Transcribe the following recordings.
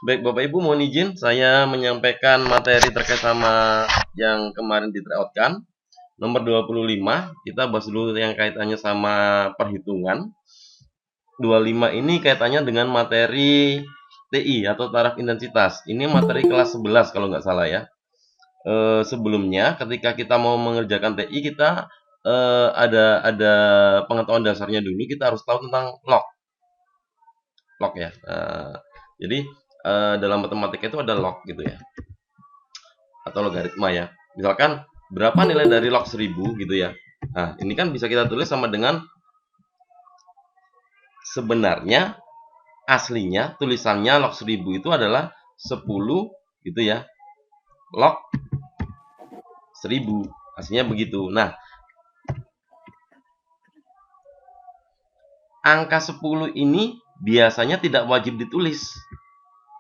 Baik Bapak Ibu, mohon izin saya menyampaikan materi terkait sama yang kemarin di tryout-kan. Nomor 25, kita bahas dulu yang kaitannya sama perhitungan. 25 ini kaitannya dengan materi TI atau taraf intensitas. Ini materi kelas 11 kalau nggak salah ya. Sebelumnya ketika kita mau mengerjakan TI, kita ada pengetahuan dasarnya dulu. Kita harus tahu tentang log ya. Jadi dalam matematika itu ada log gitu ya, atau logaritma ya. Misalkan berapa nilai dari log 1000 gitu ya. Nah, ini kan bisa kita tulis sama dengan sebenarnya aslinya tulisannya log 1000 itu adalah 10 gitu ya. Log 1000 aslinya begitu. Nah, angka 10 ini biasanya tidak wajib ditulis.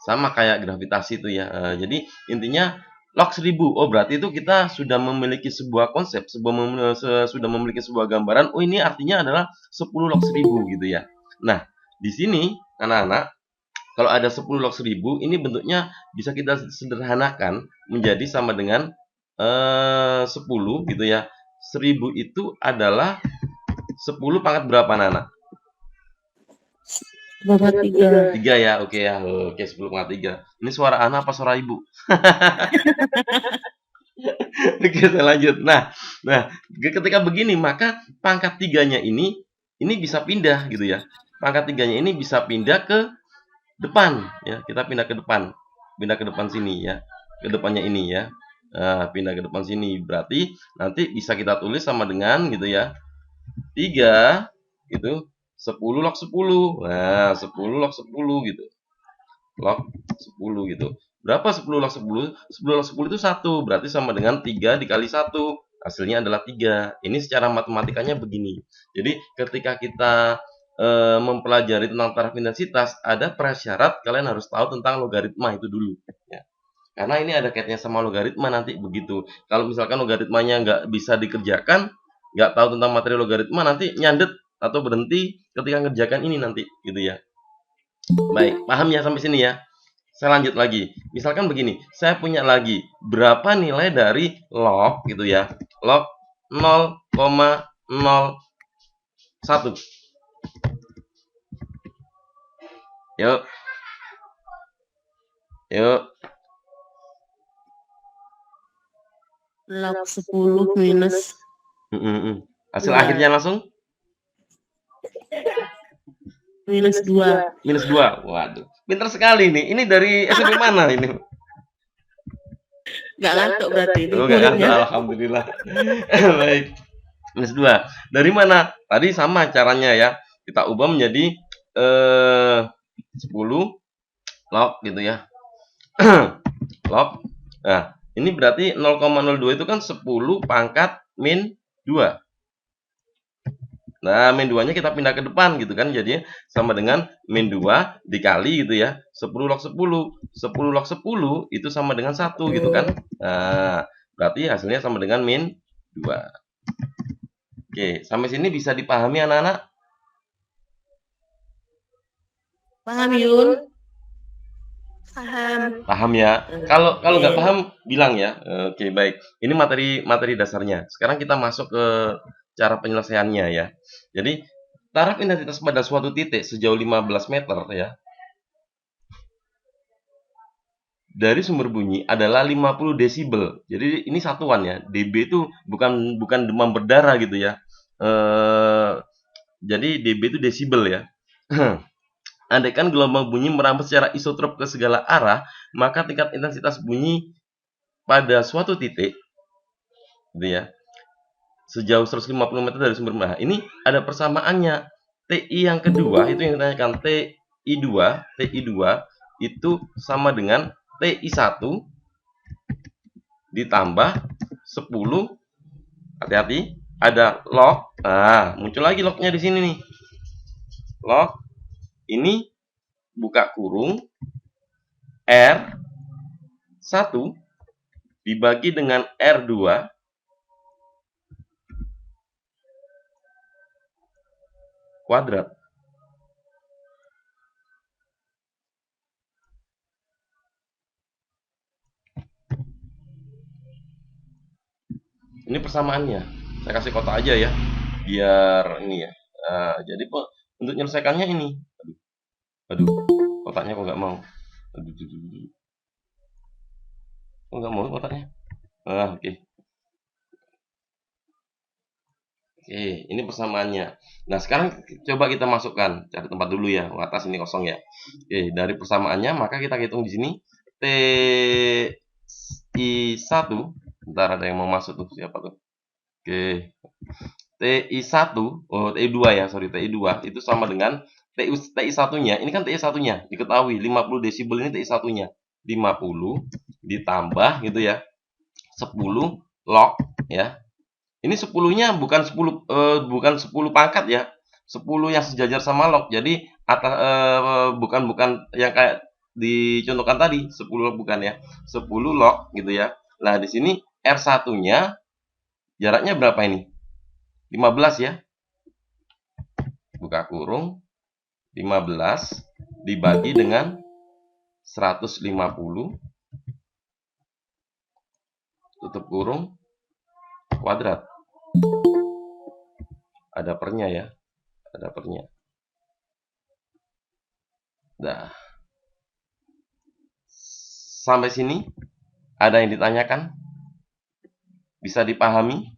Sama kayak gravitasi itu ya. Jadi intinya log 1000. Oh, berarti itu kita sudah memiliki sebuah konsep, sudah memiliki sebuah gambaran. Oh, ini artinya adalah 10 log 1000 gitu ya. Nah, di sini anak-anak, kalau ada 10 log 1000, ini bentuknya bisa kita sederhanakan menjadi sama dengan 10 gitu ya. 1000 itu adalah 10 pangkat berapa anak-anak? Pangkat 3. 3 ya, oke ya. Oke, 10 pangkat 3. Ini suara anak apa suara ibu? Oke, saya lanjut. Nah, ketika begini maka pangkat 3-nya ini bisa pindah gitu ya. Pangkat 3-nya ini bisa pindah ke depan ya. Kita pindah ke depan. Pindah ke depan sini ya. Ke depannya ini ya. Nah, pindah ke depan sini. Berarti nanti bisa kita tulis sama dengan gitu ya. 3 itu 10 log 10. Nah, 10 log 10 gitu. Log 10 gitu. Berapa 10 log 10? 10 log 10 itu 1. Berarti sama dengan 3 dikali 1. Hasilnya adalah 3. Ini secara matematikanya begini. Jadi ketika kita mempelajari tentang taraf intensitas, ada prasyarat kalian harus tahu tentang logaritma itu dulu. Ya. Karena ini ada kaitannya sama logaritma nanti begitu. Kalau misalkan logaritmanya nggak bisa dikerjakan, nggak tahu tentang materi logaritma, nanti nyandet atau berhenti ketika ngerjakan ini nanti gitu ya. Baik, paham ya sampai sini ya? Saya lanjut lagi. Misalkan begini, saya punya lagi berapa nilai dari log gitu ya. Log 0,01. Yuk. Yuk. Log 10 minus Hasil 2. akhirnya langsung Minus 2. minus 2. Waduh, pintar sekali nih. Ini dari SMP mana ini? Nggak ngantuk berarti ini Oh, nggak kan? muridnya. Alhamdulillah. Baik. Minus 2. Dari mana? Tadi sama caranya ya. Kita ubah menjadi 10 log gitu ya. Log. Nah, ini berarti 0,02 itu kan 10 pangkat min 2. Nah, min 2-nya kita pindah ke depan gitu kan. Jadi sama dengan min 2 dikali gitu ya. 10 log 10. 10 log 10 itu sama dengan 1 gitu kan. Nah, berarti hasilnya sama dengan min 2. Oke, sampai sini bisa dipahami anak-anak? Paham Yun? Paham. Paham ya. Kalau nggak paham bilang ya. Oke, baik. Ini materi dasarnya. Sekarang kita masuk ke cara penyelesaiannya ya. Jadi taraf intensitas pada suatu titik sejauh 15 meter ya dari sumber bunyi adalah 50 desibel. Jadi ini satuan ya. dB itu bukan demam berdarah gitu ya. Jadi dB itu desibel ya. Andaikan gelombang bunyi merambat secara isotrop ke segala arah, maka tingkat intensitas bunyi pada suatu titik gitu ya, sejauh 150 meter dari sumber. Nah, ini ada persamaannya. TI yang kedua itu yang ditanyakan TI2 itu sama dengan TI1 ditambah 10. Hati-hati, ada log. Nah, muncul lagi lognya di sini nih. Log ini buka kurung R1 dibagi dengan R2 kuadrat. Ini persamaannya. Saya kasih kotak aja ya, biar ini ya. Nah, jadi untuk menyelesaikannya ini. Aduh, kotaknya kok nggak mau. Aduh. Kok nggak mau kotaknya? Oke. Oke, ini persamaannya. Nah, sekarang coba kita masukkan. Cari tempat dulu ya. Atas ini kosong ya. Oke, dari persamaannya maka kita hitung di sini TI1. Bentar, ada yang mau masuk tuh. Siapa tuh? Oke. TI1, TI2 ya, sorry, TI2 itu sama dengan TI1-nya. Ini kan TI1-nya, diketahui 50 desibel ini TI1-nya. 50 ditambah gitu ya. 10 log ya. Ini 10-nya bukan 10 pangkat ya. 10 yang sejajar sama log. Jadi atas bukan yang kayak dicontohkan tadi, 10 bukan ya. 10 log gitu ya. Nah, di sini R1-nya jaraknya berapa ini? 15 ya. Buka kurung 15 dibagi dengan 150 tutup kurung kuadrat. Ada pernya ya. Ada pernya. Dah. Sampai sini ada yang ditanyakan? Bisa dipahami?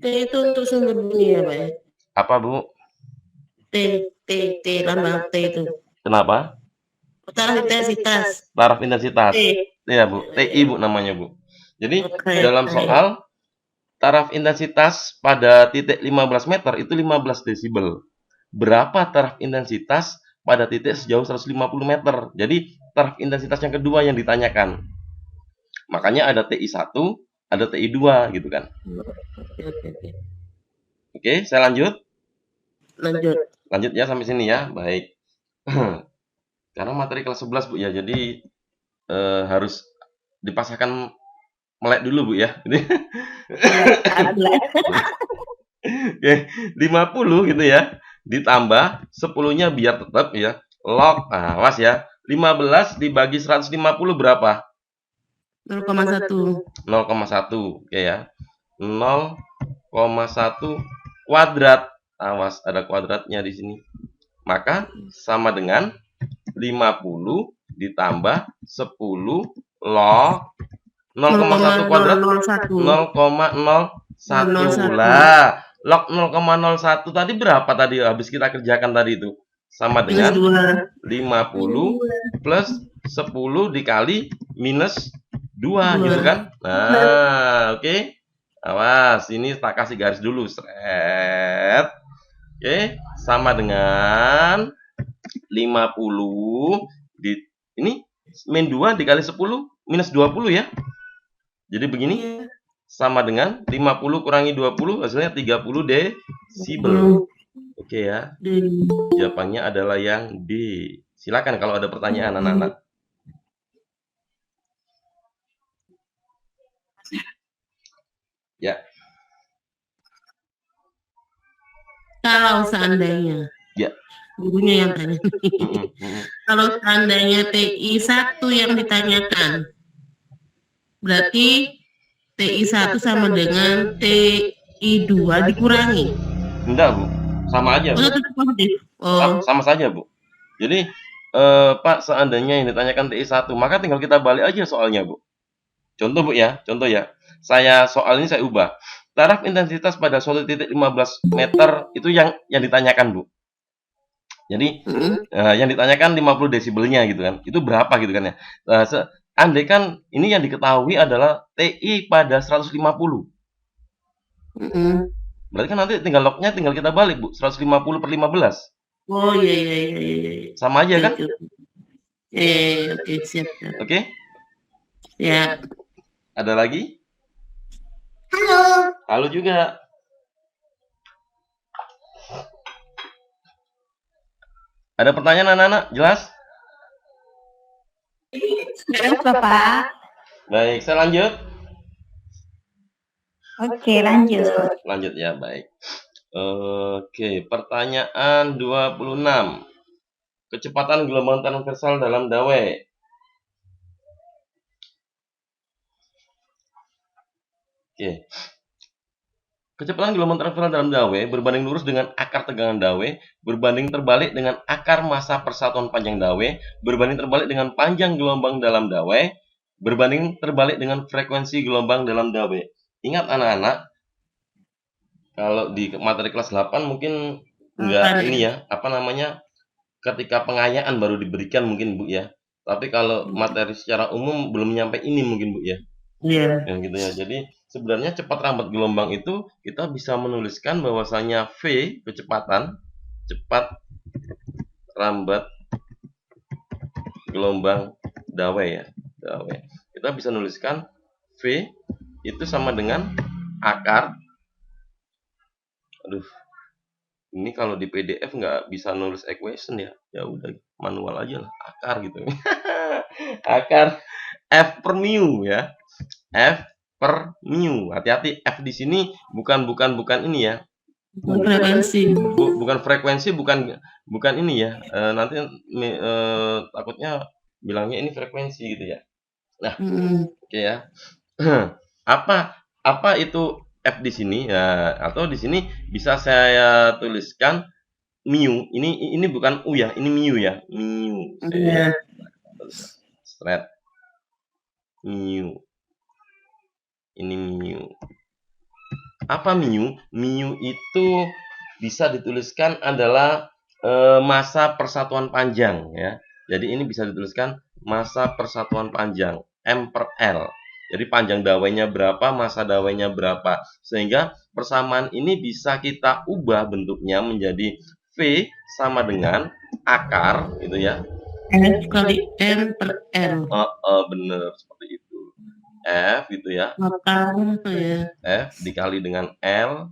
T itu untuk sumber bunyi ya, Pak ya? Apa, Bu? T, lambang T itu. Kenapa? Taraf intensitas. Taraf intensitas. T. Ya, Bu. TI, Bu, namanya, Bu. Jadi, Oke. dalam soal taraf intensitas pada titik 15 meter itu 15 desibel. Berapa taraf intensitas pada titik sejauh 150 meter? Jadi, taraf intensitas yang kedua yang ditanyakan. Makanya ada TI1, ada TI2 gitu kan. Oke. Oke, saya lanjut. Lanjut. Lanjut ya sampai sini ya. Baik. Karena materi kelas 11, Bu ya. Jadi harus dipasangkan melek dulu, Bu ya. Jadi Oke, 50 gitu ya. Ditambah 10-nya biar tetap ya. Log. Nah, awas ya. 15 dibagi 150 berapa? 0,1. 0,1. Oke ya. 0,1 kuadrat. Awas, ada kuadratnya di sini. Maka sama dengan 50 ditambah 10 log 0,1 kuadrat 0,01 lah. Log 0,01 tadi berapa tadi habis kita kerjakan tadi itu? Sama dengan 50 plus 10 dikali minus 2 gitu kan. Nah, oke. Awas, ini tak kasih garis dulu. Seret. Oke, sama dengan 50 ini min 2 dikali 10 minus 20 ya. Jadi begini sama dengan 50 kurangi 20 hasilnya 30 desibel. Oke ya. Jawabannya adalah yang D. Silakan kalau ada pertanyaan anak-anak. Ya. Kalau seandainya. Ya. Gurunya yang tanya. Kalau seandainya TI1 yang ditanyakan, berarti TI1 sama dengan TI2 dikurangi. Enggak, Bu. Sama aja, Bu. Sama saja, Bu. Jadi, Pak, seandainya yang ditanyakan TI1, maka tinggal kita balik aja soalnya, Bu. Contoh, Bu ya. Contoh ya. Soal ini saya ubah. Taraf intensitas pada suatu titik 15 meter itu yang ditanyakan, Bu. Jadi, yang ditanyakan 50 desibelnya gitu kan. Itu berapa gitu kan ya. Andai kan ini yang diketahui adalah TI pada 150. Berarti kan nanti tinggal lognya tinggal kita balik, Bu. 150 per 15. Oh iya. Sama aja kan? Oke, siap. Oke? Ya. Ada lagi? Halo. Halo juga. Ada pertanyaan anak-anak? Jelas? Jelas, Bapak. Baik, saya lanjut. Oke, lanjut. Lanjut ya, baik. Oke, pertanyaan 26. Kecepatan gelombang transversal dalam dawai. Oke. Kecepatan gelombang transversal dalam dawai berbanding lurus dengan akar tegangan dawai, berbanding terbalik dengan akar massa persatuan panjang dawai, berbanding terbalik dengan panjang gelombang dalam dawai, berbanding terbalik dengan frekuensi gelombang dalam dawai. Ingat anak-anak, kalau di materi kelas 8 mungkin enggak ini ya, ketika pengayaan baru diberikan mungkin Bu ya. Tapi kalau materi secara umum belum nyampe ini mungkin Bu ya. Iya. Ya gitu ya. Jadi sebenarnya cepat rambat gelombang itu kita bisa menuliskan bahwasanya V kecepatan cepat rambat gelombang dawai ya. Dawai. Kita bisa nuliskan V itu sama dengan akar. Aduh. Ini kalau di PDF nggak bisa nulis equation ya. Ya udah manual aja lah, akar gitu. Akar F per mu ya. F per mu. Hati-hati, F di sini bukan ini ya. Frekuensi. Bukan frekuensi, bukan ini ya. Nanti takutnya bilangnya ini frekuensi gitu ya. Nah, oke ya. Apa itu F di sini ya, atau di sini bisa saya tuliskan mu. Ini bukan U ya, ini mu ya. Mu. Iya. Straight. Mu. Ini mu. Apa mu? Mu itu bisa dituliskan adalah massa persatuan panjang ya. Jadi ini bisa dituliskan massa persatuan panjang M per L. Jadi panjang dawainya berapa, massa dawainya berapa. Sehingga persamaan ini bisa kita ubah bentuknya menjadi V sama dengan akar gitu ya. F kali M per L. Bener seperti itu. F gitu ya. Akar apa ya? F dikali dengan L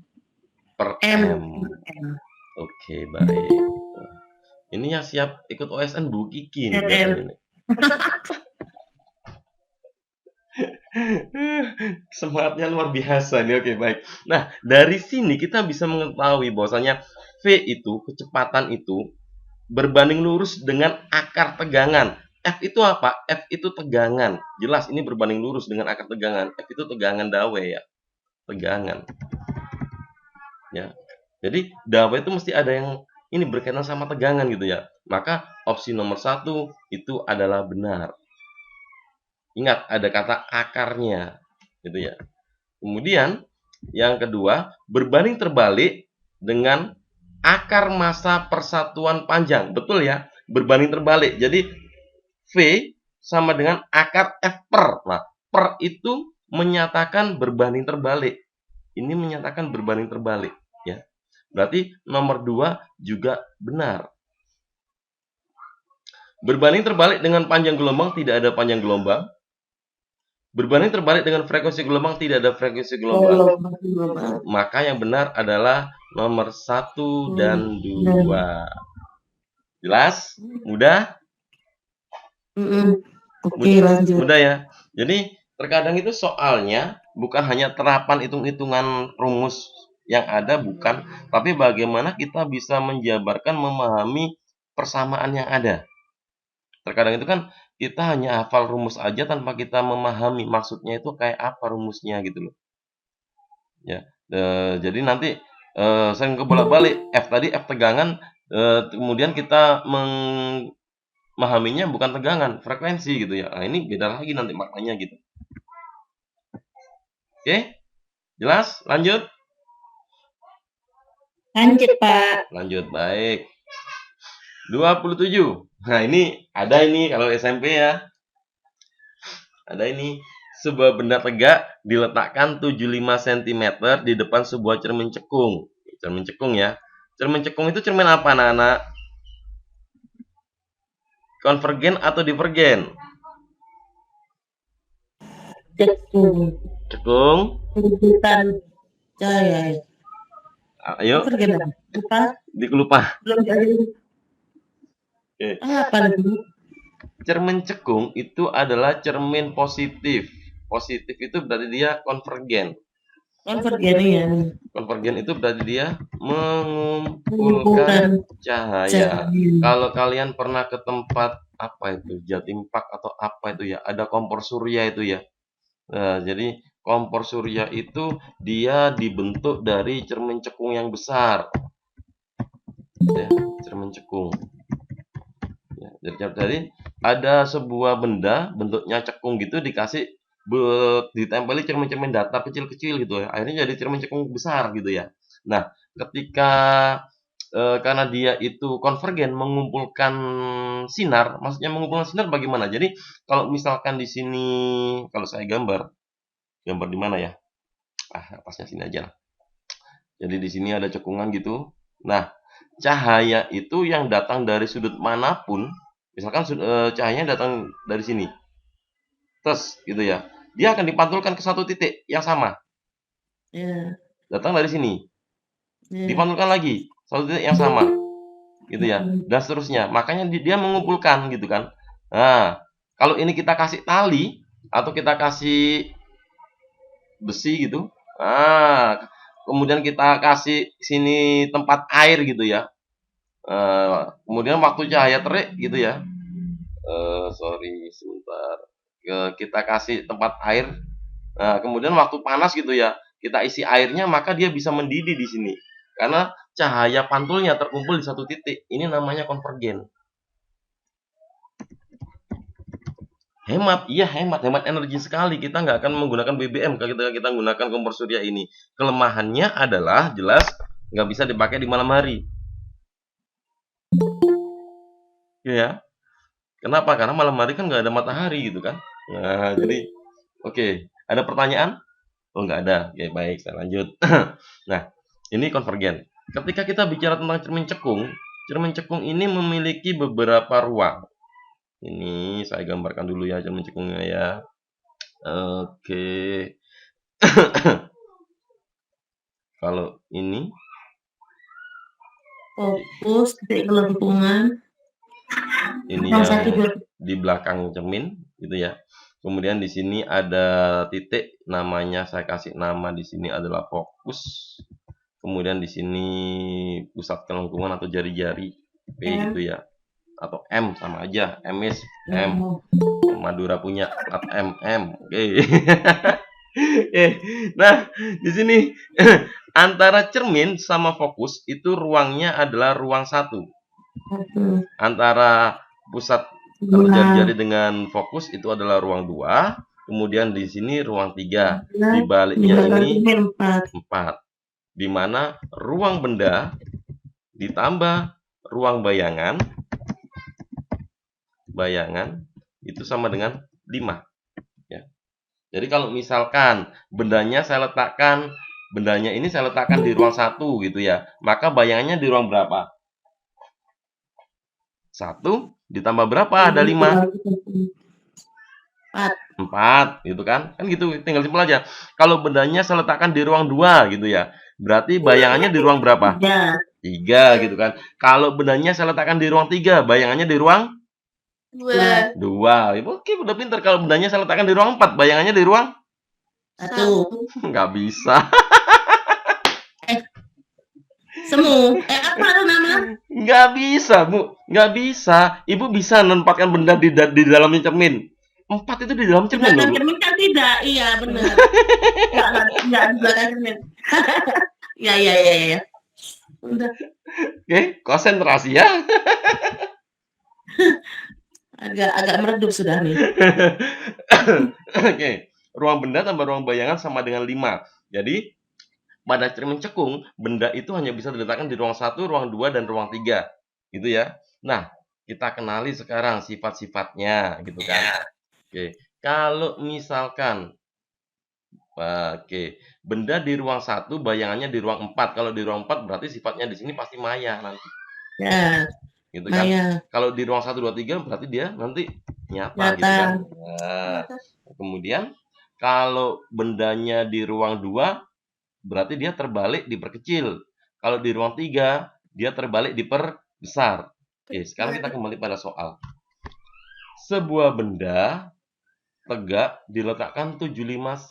per M. M. Oke, baik. Ini yang siap ikut OSN Bu Kiki nih. Semangatnya luar biasa nih. Oke, baik. Nah, dari sini kita bisa mengetahui bahwasanya V itu, kecepatan itu berbanding lurus dengan akar tegangan. F itu apa? F itu tegangan. Jelas ini berbanding lurus dengan akar tegangan. F itu tegangan dawai ya. Tegangan. Ya. Jadi dawai itu mesti ada yang ini berkaitan sama tegangan gitu ya. Maka opsi nomor 1 itu adalah benar. Ingat ada kata akarnya gitu ya. Kemudian yang kedua, berbanding terbalik dengan akar massa persatuan panjang. Betul ya? Berbanding terbalik. Jadi V sama dengan akar F per. Nah, per itu menyatakan berbanding terbalik. Ini menyatakan berbanding terbalik ya. Berarti nomor 2 juga benar. Berbanding terbalik dengan panjang gelombang, tidak ada panjang gelombang. Berbanding terbalik dengan frekuensi gelombang, tidak ada frekuensi gelombang. Maka yang benar adalah nomor 1 dan 2. Jelas? Mudah? Oke, lanjut. Mudah ya. Jadi terkadang itu soalnya bukan hanya terapan hitung-hitungan rumus yang ada, bukan, tapi bagaimana kita bisa menjabarkan, memahami persamaan yang ada. Terkadang itu kan kita hanya hafal rumus aja tanpa kita memahami maksudnya itu kayak apa rumusnya gitu loh. Ya, jadi nanti sering kebolak-balik. F tadi F tegangan, kemudian kita memahaminya bukan tegangan, frekuensi gitu ya. Nah, ini beda lagi nanti maknanya gitu. Oke? Jelas? Lanjut? Lanjut, Pak. Lanjut, baik. 27. Nah, ini ada ini kalau SMP ya. Ada ini. Sebuah benda tegak diletakkan 75 cm di depan sebuah cermin cekung. Cermin cekung ya. Cermin cekung itu cermin apa, anak-anak? Konvergen atau divergen? Cekung. Cekung. Bukan cahaya. Ayo. Lupa. Lupa. Oke. Apa lagi? Cermin cekung itu adalah cermin positif. Positif itu berarti dia konvergen. Konvergen ya. Konvergen itu berarti dia mengumpulkan cahaya. Kalau kalian pernah ke tempat apa itu, Jatim Park atau apa itu ya, ada kompor surya itu ya. Nah, jadi Kompor surya itu dia dibentuk dari cermin cekung yang besar. Ya, cermin cekung. Ya, jadi ada sebuah benda bentuknya cekung gitu ditempeli cermin-cermin datar kecil-kecil gitu ya. Akhirnya jadi cermin cekung besar gitu ya. Nah, ketika karena dia itu konvergen mengumpulkan sinar, maksudnya mengumpulkan sinar bagaimana? Jadi kalau misalkan di sini kalau saya gambar di mana ya? Atasnya sini aja lah. Jadi di sini ada cekungan gitu. Nah, cahaya itu yang datang dari sudut manapun, misalkan cahayanya datang dari sini, terus gitu ya, dia akan dipantulkan ke satu titik yang sama. Ya. Datang dari sini, Ya. dipantulkan lagi satu titik yang sama, gitu ya, dan seterusnya. Makanya dia mengumpulkan gitu kan. Nah, kalau ini kita kasih tali atau kita kasih besi gitu, kemudian kita kasih sini tempat air gitu ya. Kemudian waktu cahaya terik gitu ya. Sorry sebentar. Kita kasih tempat air. Nah, kemudian waktu panas gitu ya, kita isi airnya maka dia bisa mendidih di sini. Karena cahaya pantulnya terkumpul di satu titik. Ini namanya konvergen. Hemat, iya hemat energi sekali. Kita nggak akan menggunakan BBM kalau kita menggunakan kompor surya ini. Kelemahannya adalah jelas nggak bisa dipakai di malam hari. Ya, kenapa? Karena malam hari kan nggak ada matahari gitu kan. Nah, jadi oke. Ada pertanyaan? Oh, nggak ada. Oke, baik, saya lanjut. Nah, ini konvergen. Ketika kita bicara tentang cermin cekung ini memiliki beberapa ruang. Ini saya gambarkan dulu ya cermin cekungnya ya. Oke. Kalau ini Fokus, titik kelempungan. ini Yang yang satu dua. di belakang cermin gitu ya. Kemudian di sini ada titik, namanya saya kasih nama di sini adalah fokus. Kemudian di sini pusat kelengkungan atau jari-jari P gitu ya. Atau M sama aja, M. Madura punya plat M. Oke. Nah, di sini antara cermin sama fokus itu ruangnya adalah ruang 1. Antara pusat jari-jari dengan fokus itu adalah ruang 2. Kemudian di sini ruang 3. Di baliknya ini 4. Di mana ruang benda ditambah ruang bayangan itu sama dengan 5 ya. Jadi kalau misalkan bendanya ini saya letakkan di ruang 1 gitu ya, maka bayangannya di ruang berapa? 1 ditambah berapa? Ada 5. 4 gitu kan? Kan gitu, tinggal simpel aja. Kalau bendanya saya letakkan di ruang 2 gitu ya, berarti bayangannya di ruang berapa? 3 gitu kan. Kalau bendanya saya letakkan di ruang 3, bayangannya di ruang 2. Oke, udah pintar. Kalau bendanya saya letakkan di ruang 4, bayangannya di ruang 1. nggak bisa. Semu. Apa nama? Nggak bisa, Bu. Nggak bisa. Ibu bisa menempatkan benda di dalamnya cermin. 4 itu di dalam cermin loh, Bu. Cermin kan tidak. Iya, benar. Nggak di belakang cermin. Ya. Udah. Oke, konsentrasi ya. Agak meredup sudah nih. Oke, ruang benda tambah ruang bayangan sama dengan 5. Jadi pada cermin cekung, benda itu hanya bisa diletakkan di ruang 1, ruang 2, dan ruang 3. Gitu ya. Nah, kita kenali sekarang sifat-sifatnya gitu kan. Oke, kalau misalkan benda di ruang 1, bayangannya di ruang 4. Kalau di ruang 4 berarti sifatnya di sini pasti maya nanti. Ya. Gitu kan. Kalau di ruang 1, 2, 3 berarti dia nanti nyata gitu kan. Nah, kemudian kalau bendanya di ruang 2 berarti dia terbalik diperkecil. Kalau di ruang 3 dia terbalik diperbesar. Oke, sekarang kita kembali pada soal. Sebuah benda tegak diletakkan 75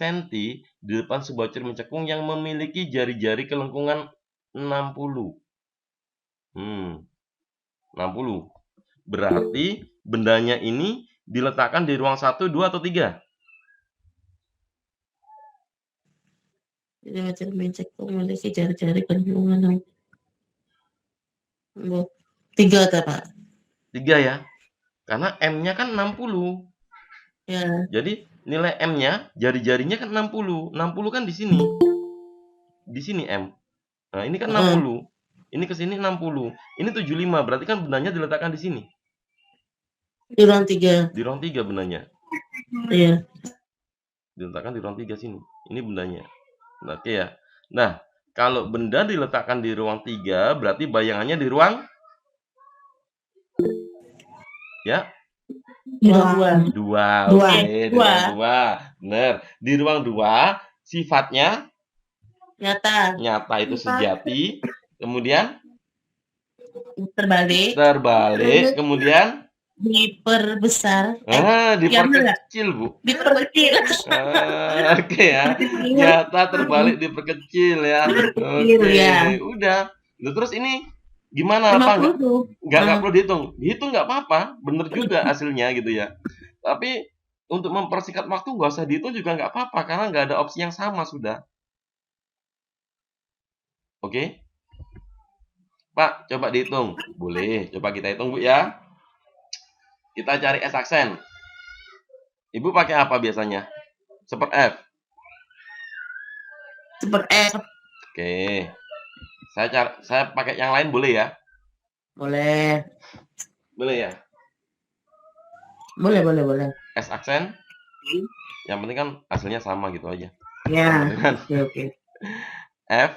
cm di depan sebuah cermin cekung yang memiliki jari-jari kelengkungan 60. 60. Berarti bendanya ini diletakkan di ruang 1, 2, atau 3? Becek memiliki jari-jari kandungan. Bu, 3 ta, Pak? 3 ya. Karena M-nya kan 60. Ya. Jadi nilai M-nya, jari-jarinya kan 60. 60 kan di sini. Di sini M. Nah, ini kan 60. Ini ke sini 60. Ini 75. Berarti kan bendanya diletakkan di sini. Di ruang 3. Di ruang 3 bendanya. Iya. Diletakkan di ruang 3 sini. Ini bendanya. Oke ya. Nah, kalau benda diletakkan di ruang 3, berarti bayangannya di ruang ya? Di ruang 2. Dua. Oke, di ruang 2. Benar. Di ruang 2 sifatnya nyata itu sejati. Kemudian terbalik, kemudian diperbesar, diperkecil, Bu. diperkecil. Oke ya. Nyata terbalik diperkecil ya. Oke, ya. udah. Terus ini gimana, apa nggak perlu dihitung nggak apa-apa, bener juga hasilnya gitu ya. Tapi untuk mempersingkat waktu nggak usah dihitung juga nggak apa-apa, karena nggak ada opsi yang sama sudah. Oke, Pak, coba dihitung. Boleh, coba kita hitung, Bu ya. Kita cari S aksen. Ibu pakai apa biasanya? Super F. Super F. Oke. Saya pakai yang lain boleh ya? Boleh. Boleh ya? Boleh. S aksen. Yang penting kan hasilnya sama gitu aja. Ya. Oke. F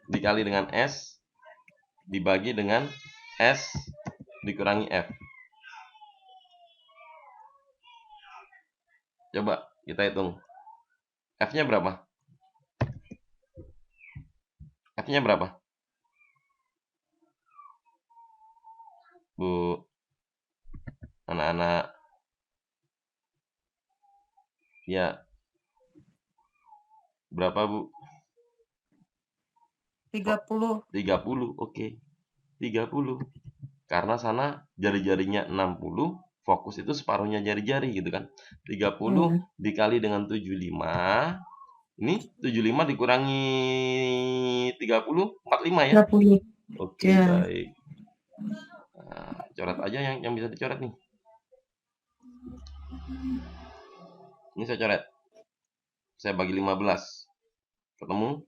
dikali dengan S dibagi dengan S dikurangi F. Coba kita hitung. F-nya berapa? F-nya berapa? Bu, anak-anak. Ya. Berapa, Bu? 30. 30, oke. 30. Karena sana jari-jarinya 60, fokus itu separuhnya jari-jari gitu kan. 30 dikali dengan 75. Ini 75 dikurangi 30, 45 ya? 30. Oke, baik. Nah, coret aja yang bisa dicoret nih. Ini saya coret. Saya bagi 15. Ketemu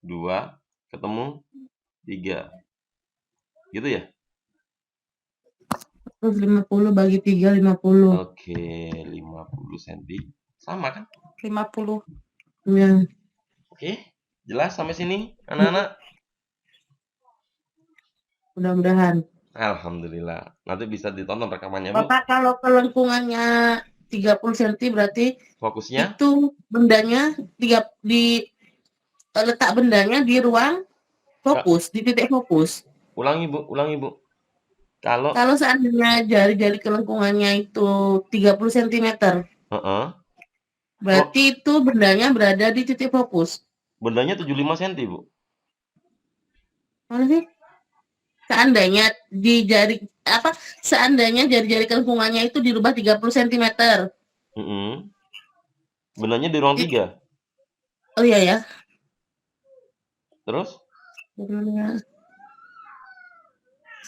2, ketemu 3. Gitu ya? 50 bagi 3, 50. Oke, 50 cm. Sama kan? 50. Ya. Oke, jelas sampai sini anak-anak? Mudah-mudahan. Alhamdulillah. Nanti bisa ditonton rekamannya, Bu. Bapak, kalau kelengkungannya 30 cm berarti Fokusnya? itu bendanya letak bendanya di ruang fokus, di titik fokus. Ulangi, Bu. Kalau seandainya jari-jari kelengkungannya itu 30 cm, berarti itu bendanya berada di titik fokus. Bendanya 75 cm, Bu. Mana sih? Seandainya jari-jari kelengkungannya itu dirubah 30 cm. Bendanya di ruang 3. Oh iya ya. Terus?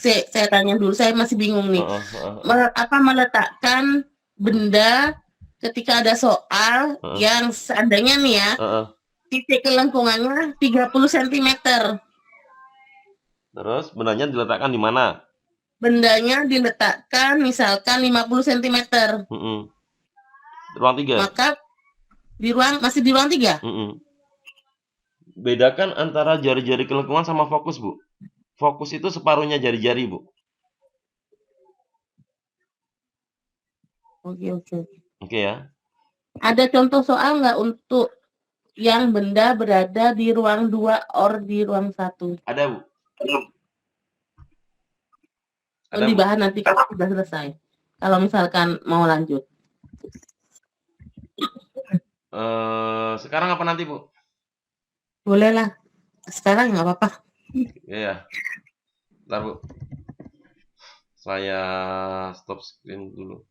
Saya tanya dulu, saya masih bingung nih. Meletakkan benda ketika ada soal yang seandainya nih ya, titik kelengkungannya 30 cm. Terus bendanya diletakkan di mana? Bendanya diletakkan misalkan 50 cm. Ruang 3. Maka masih di ruang 3. Bedakan antara jari-jari kelengkungan sama fokus, Bu. Fokus itu separuhnya jari-jari, Bu. Oke ya. Ada contoh soal nggak untuk yang benda berada di ruang 2 or di ruang 1? Ada, Bu. Ada, dibahas nanti kalau sudah selesai. Kalau misalkan mau lanjut. Sekarang apa nanti, Bu? Boleh lah. Sekarang nggak apa-apa. Iya. Bentar, Bu. Saya stop screen dulu.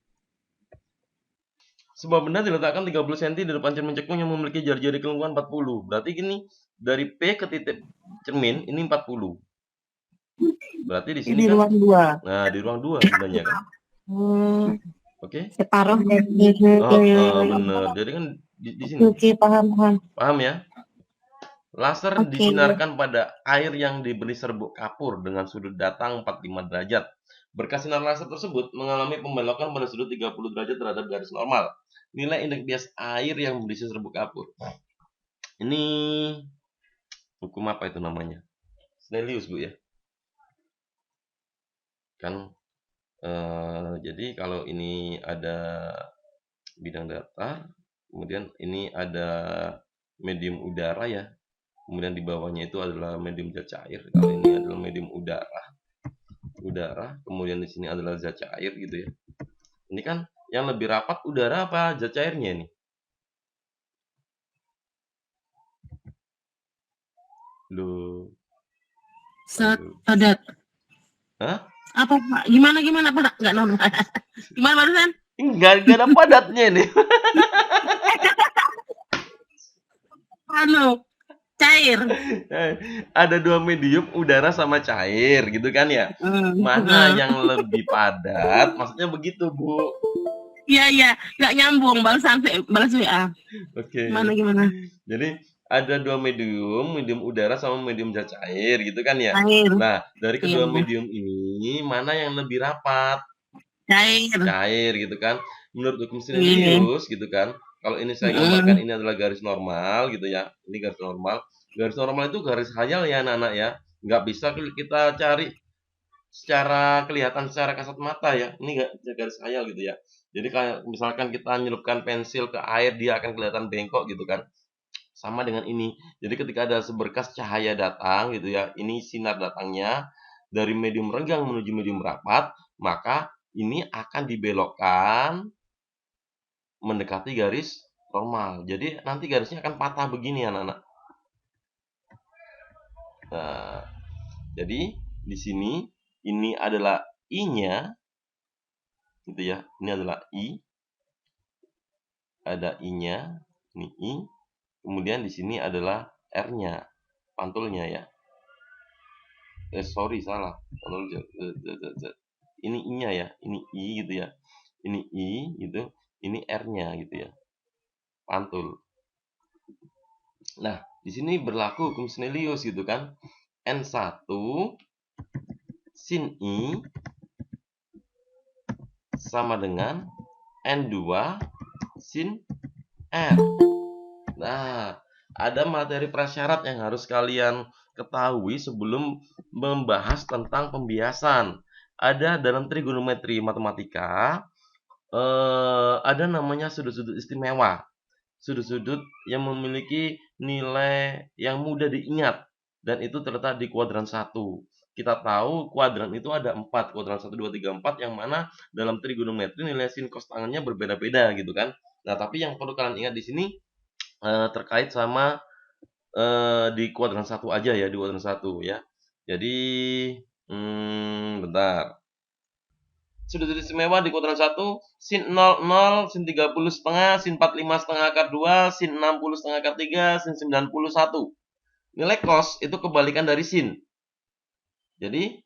Sebuah benda diletakkan 30 cm di depan cermin cekung yang memiliki jari-jari kelengkungan 40. Berarti gini, dari P ke titik cermin ini 40. Berarti di sini Ini kan, ruang 2. nah di ruang 2 bendanya kan. Oke. Separuh dari Bener. Jadi kan di sini. Oke, paham. Paham ya? Laser Oke. disinarkan pada air yang diberi serbuk kapur dengan sudut datang 45 derajat. Berkas sinar laser tersebut mengalami pembelokan pada sudut 30 derajat terhadap garis normal. Nilai indeks bias air yang berisi serbuk kapur. Ini hukum apa itu namanya? Snellius, Bu ya. Kan jadi kalau ini ada bidang datar, kemudian ini ada medium udara ya. Kemudian di bawahnya itu adalah medium zat cair. Kalau ini adalah medium udara, kemudian di sini adalah zat cair gitu ya. Ini kan yang lebih rapat udara apa zat cairnya nih? Loh. Padat. Hah? Apa Pak? Gimana Pak? Enggak nol. Gimana barusan? Enggak ada padatnya nih. Cair. Ada dua medium udara sama cair gitu kan ya. Mana yang lebih padat? Maksudnya begitu, Bu. Iya, nggak nyambung balas WA. Oke. Gimana? Jadi ada dua medium udara sama medium zat cair gitu kan ya. Cair. Nah, dari kedua medium ini mana yang lebih rapat? Cair gitu kan. Menurut hukum Snellius gitu kan. Kalau ini saya gambarkan ini adalah garis normal gitu ya. Ini garis normal. Garis normal itu garis khayal ya anak-anak ya. Nggak bisa kita cari secara kelihatan secara kasat mata ya. Ini garis khayal gitu ya. Jadi kayak misalkan kita nyelupkan pensil ke air dia akan kelihatan bengkok gitu kan. Sama dengan ini. Jadi ketika ada seberkas cahaya datang gitu ya. Ini sinar datangnya dari medium renggang menuju medium rapat, maka ini akan dibelokkan mendekati garis normal. Jadi nanti garisnya akan patah begini anak-anak. Nah, jadi di sini ini adalah I-nya, gitu ya. Ini adalah I, ada I-nya, ini I. Kemudian di sini adalah R-nya, pantulnya ya. Salah. Ini I-nya ya, ini I gitu ya. Ini I gitu, ini R-nya gitu ya. Pantul. Nah, di sini berlaku hukum Snellius gitu kan. N1 sin I sama dengan N2 sin R. Nah, ada materi prasyarat yang harus kalian ketahui sebelum membahas tentang pembiasan. Ada dalam trigonometri matematika, ada namanya sudut-sudut istimewa. Sudut-sudut yang memiliki nilai yang mudah diingat. Dan itu terletak di kuadran 1. Kita tahu kuadran itu ada 4. Kuadran 1, 2, 3, 4. Yang mana dalam trigonometri nilai sin cos tangannya berbeda-beda gitu kan. Nah, tapi yang perlu kalian ingat di sini terkait sama di kuadran 1 aja ya. Di kuadran 1 ya. Jadi, bentar. Sudut-sudut istimewa di kuadran 1, sin 0, 0, sin 30 setengah, sin 45 setengah akar 2, sin 60 setengah akar 3, sin 91. Nilai cos itu kebalikan dari sin. Jadi,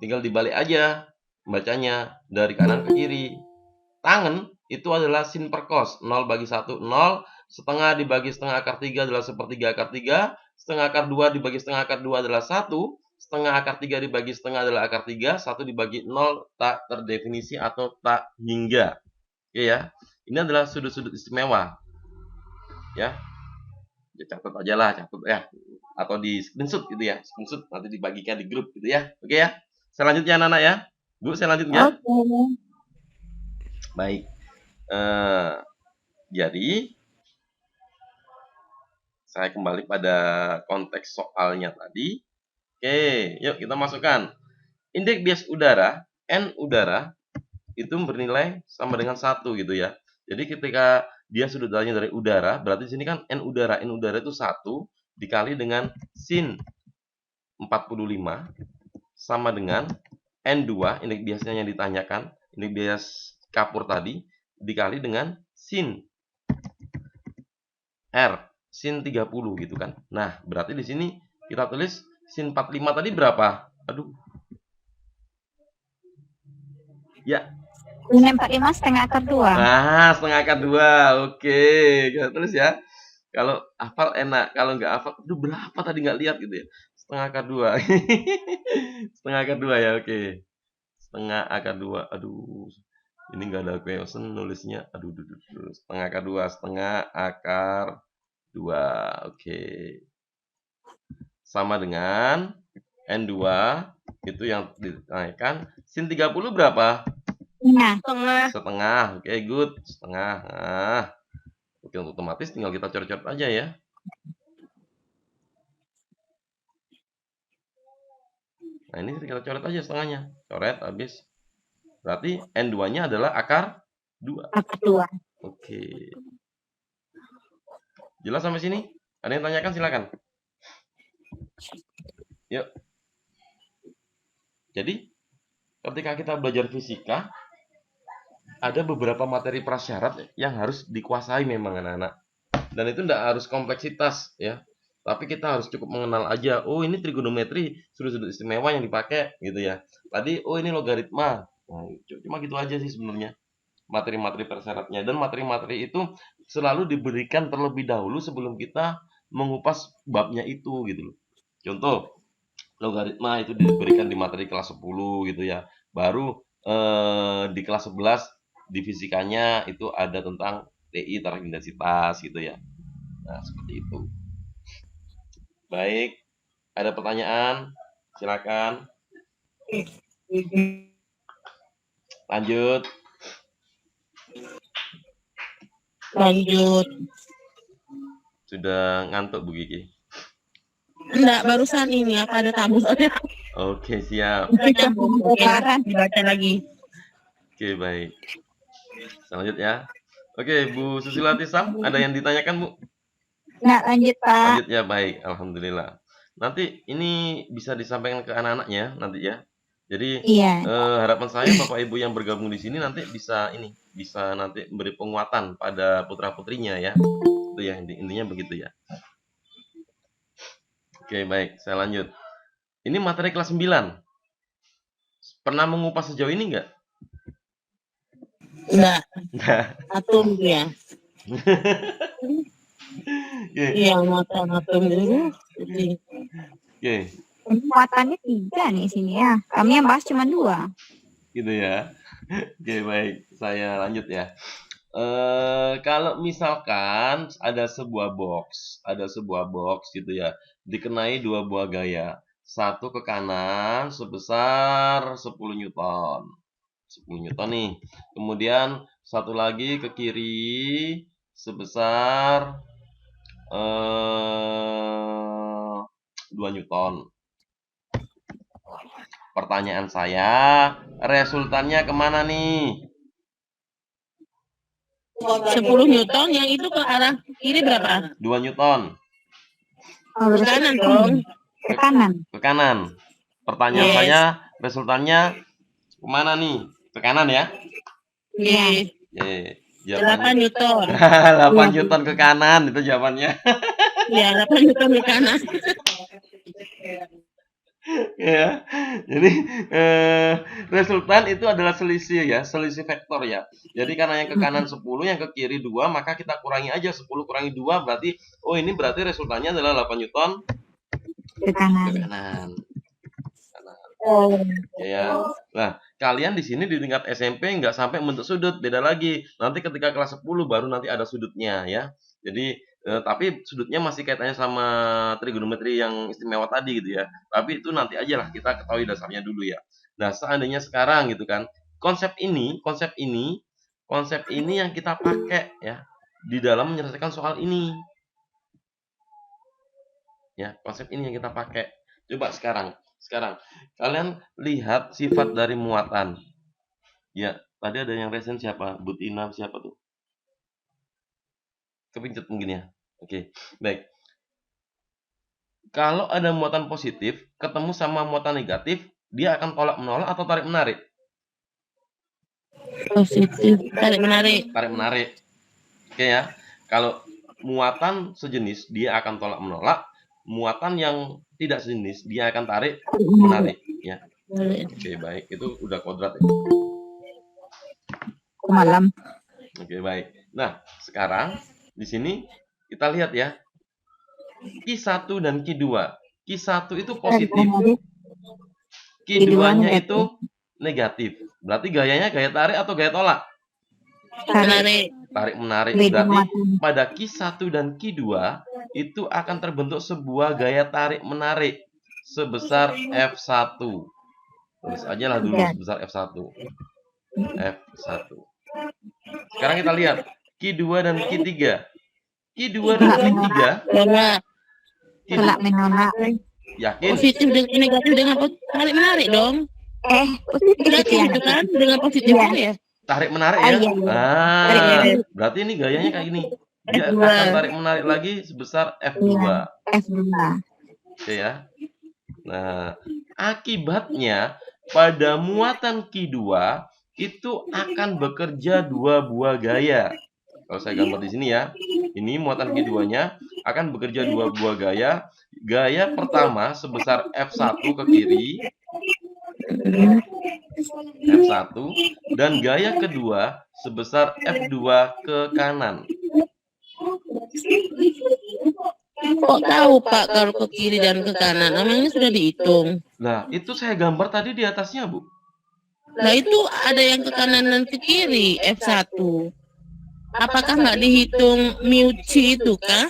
tinggal dibalik aja bacanya dari kanan ke kiri. Tangen itu adalah sin per cos. 0 bagi 1, 0. Setengah dibagi setengah akar 3 adalah sepertiga akar 3. Setengah akar 2 dibagi setengah akar 2 adalah 1. Setengah akar 3 dibagi setengah adalah akar 3. 1 dibagi 0 tak terdefinisi atau tak hingga. Oke ya. Ini adalah sudut-sudut istimewa. Ya. Ya catat aja lah, catat ya. Atau di screenshot gitu ya. Screenshot nanti dibagikan di grup gitu ya. Oke ya. Selanjutnya anak-anak ya. Bu, saya lanjut ya. Baik. Jadi saya kembali pada konteks soalnya tadi. Oke, yuk kita masukkan. Indeks bias udara, N udara, itu bernilai sama dengan 1 gitu ya. Jadi ketika dia sudut datangnya dari udara, berarti di sini kan N udara. N udara itu 1 dikali dengan sin 45 sama dengan N2, indeks biasnya yang ditanyakan, indeks bias kapur tadi, dikali dengan sin R sin 30 gitu kan. Nah, berarti di sini kita tulis sin 45 tadi berapa? Aduh. Ya. Sin 45 setengah akar 2. Nah, setengah akar 2. Oke, kita tulis ya. Kalau hafal enak, kalau nggak hafal, aduh berapa tadi nggak lihat gitu ya. Setengah akar 2. Setengah akar 2 ya, oke. Setengah akar 2. Aduh. Ini nggak ada question nulisnya. Aduh, setengah akar 2, setengah akar 2. Oke. Sama dengan N2 itu yang dinaikkan. Sin 30 berapa? Setengah. Setengah. Oke, good. Setengah. Nah, oke, otomatis tinggal kita coret-coret aja ya. Nah, ini kita coret aja setengahnya. Coret habis. Berarti N2-nya adalah akar 2. Akar 2. Oke. Jelas sampai sini? Ada yang tanyakan silakan. Yuk. Jadi, ketika kita belajar fisika, ada beberapa materi prasyarat yang harus dikuasai memang anak-anak. Dan itu tidak harus kompleksitas ya. Tapi kita harus cukup mengenal aja. Oh, ini trigonometri, sudut-sudut istimewa yang dipakai gitu ya. Tadi oh ini logaritma. Nah, cuma gitu aja sih sebenarnya materi-materi persyaratnya, dan materi-materi itu selalu diberikan terlebih dahulu sebelum kita mengupas babnya itu gitu loh. Contoh, logaritma itu diberikan di materi kelas 10 gitu ya. Baru di kelas 11 di fisikanya itu ada tentang TI, taraf intensitas gitu ya. Nah, seperti itu. Baik, ada pertanyaan? Silakan. Lanjut. Sudah ngantuk Bu Kiki? Enggak, barusan ini apa ada tamu soalnya. Oke, siap. Dibaca lagi. Oke, baik. Selanjutnya. Oke, Bu Susilati Sam, ada yang ditanyakan, Bu? Nah, lanjut, Pak. Lanjut ya, baik. Alhamdulillah. Nanti ini bisa disampaikan ke anak-anaknya nanti ya. Jadi Iya. harapan saya Bapak Ibu yang bergabung di sini nanti bisa nanti memberi penguatan pada putra-putrinya ya. Itu ya intinya begitu ya. Oke, baik. Saya lanjut. Ini materi kelas 9. Pernah mengupas sejauh ini enggak? Enggak. Enggak. Atom ya. Iya, atom dulu. Oke. Muatannya 3 nih sini ya. Kami yang bahas cuma 2. Gitu ya. Oke, baik. Saya lanjut ya. Kalau misalkan ada sebuah box gitu ya, dikenai 2 buah gaya. Satu ke kanan sebesar 10 Newton. 10 Newton nih. Kemudian satu lagi ke kiri sebesar 2 Newton. Pertanyaan saya, resultannya kemana nih? 10 Newton, yang itu ke arah kiri berapa? 2 Newton. Ke kanan dong. Ke kanan. Ke kanan. Pertanyaan Yes. saya, resultannya kemana nih? Ke kanan ya? Yes. Jawabannya 8 Newton. 8 Newton ke kanan itu jawabannya. Ya, 8 Newton ke kanan. Ya. Jadi resultan itu adalah selisih ya, selisih vektor ya. Jadi karena yang ke kanan 10, yang ke kiri 2, maka kita kurangi aja 10 kurangi 2 berarti ini berarti resultannya adalah 8 Newton Ke kanan. ke kanan. Oh. Ya. Nah, kalian di sini di tingkat SMP nggak sampai membentuk sudut, beda lagi. Nanti ketika kelas 10 baru nanti ada sudutnya ya. Jadi tapi sudutnya masih kaitannya sama trigonometri yang istimewa tadi gitu ya. Tapi itu nanti aja lah, kita ketahui dasarnya dulu ya. Nah, seandainya sekarang gitu kan, konsep ini yang kita pakai ya di dalam menyelesaikan soal ini. Ya, konsep ini yang kita pakai. Coba sekarang kalian lihat sifat dari muatan. Ya, tadi ada yang resen siapa? Butina siapa tuh? Kepincet mungkin ya. Oke, baik. Kalau ada muatan positif ketemu sama muatan negatif, dia akan tolak menolak atau tarik menarik? Positif. Tarik menarik. Tarik menarik. Oke ya. Kalau muatan sejenis dia akan tolak menolak, muatan yang tidak sejenis dia akan tarik menarik ya. Oke, baik. Itu udah kodrat ya. Malam. Oke, baik. Nah, sekarang di sini kita lihat ya. Q1 dan Q2. Q1 itu positif, Q2-nya itu negatif. Berarti gayanya gaya tarik atau gaya tolak? Menarik. Tarik menarik. Beda Berarti muatan. pada Q1 dan Q2 itu akan terbentuk sebuah gaya tarik menarik sebesar F1. Tulis aja lah dulu sebesar F1. F1. Sekarang kita lihat Q2 dan Q3. Q2 dan Q3 Tolak. Tolak menolak. yakin? Positif dengan negatif dengan tarik menarik dong. Positif Negatif ya. itu kan dengan positif Iya. itu ya. Tarik menarik Ah, ya? iya, iya. Tarik Ah, menarik. berarti ini gayanya kayak gini. Dia F2. akan tarik menarik lagi sebesar F2. F2. Oke ya. Nah, akibatnya pada muatan Q2 itu akan bekerja dua buah gaya. Kalau saya gambar di sini ya, ini muatan Q2-nya akan bekerja dua buah gaya. Gaya pertama sebesar F1 ke kiri, F1, dan gaya kedua sebesar F2 ke kanan. Kok tahu Pak kalau ke kiri dan ke kanan? Namanya sudah dihitung. Nah, itu saya gambar tadi di atasnya, Bu. Nah itu ada yang ke kanan dan ke kiri F1. Apakah nggak dihitung Miuchi itu kah?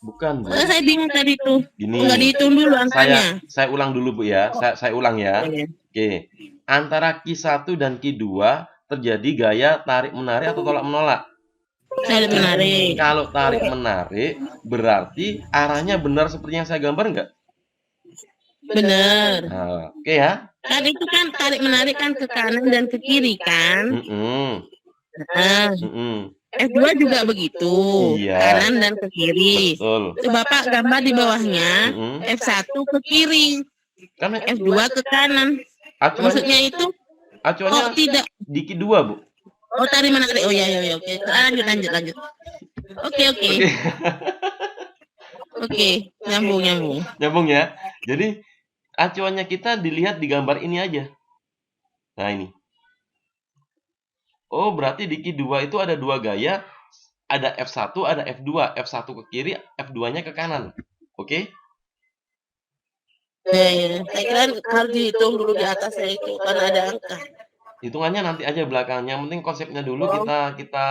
Bukan, Bu. Saya bingung tadi tuh. Gini, Nggak dihitung dulu angkanya. saya ulang dulu, Bu ya. Saya ulang ya. Oke. Antara Q1 dan Q2 terjadi gaya tarik menarik atau tolak menolak. Tarik menarik. Kalau tarik menarik berarti arahnya benar seperti yang saya gambar enggak? Benar. Nah, oke ya. Kan itu kan tarik menarik kan ke kanan dan ke kiri kan. Nah, F2 juga begitu. Iya. Kanan dan ke kiri. Betul. Coba Pak gambar di bawahnya. F1 ke kiri. Kan F2 ke kanan. Maksudnya itu acuannya tidak di Q2, Bu. Oh tarik menarik. Oh ya oke. Lanjut. Oke. Oke, nyambung. Nyambung ya. Jadi acuannya kita dilihat di gambar ini aja. Nah, ini. Oh, berarti di Q2 itu ada dua gaya. Ada F1, ada F2. F1 ke kiri, F2-nya ke kanan. Oke? Saya kira harus dihitung dulu di atasnya itu karena ada angka. Hitungannya nanti aja belakangnya. Yang penting konsepnya dulu kita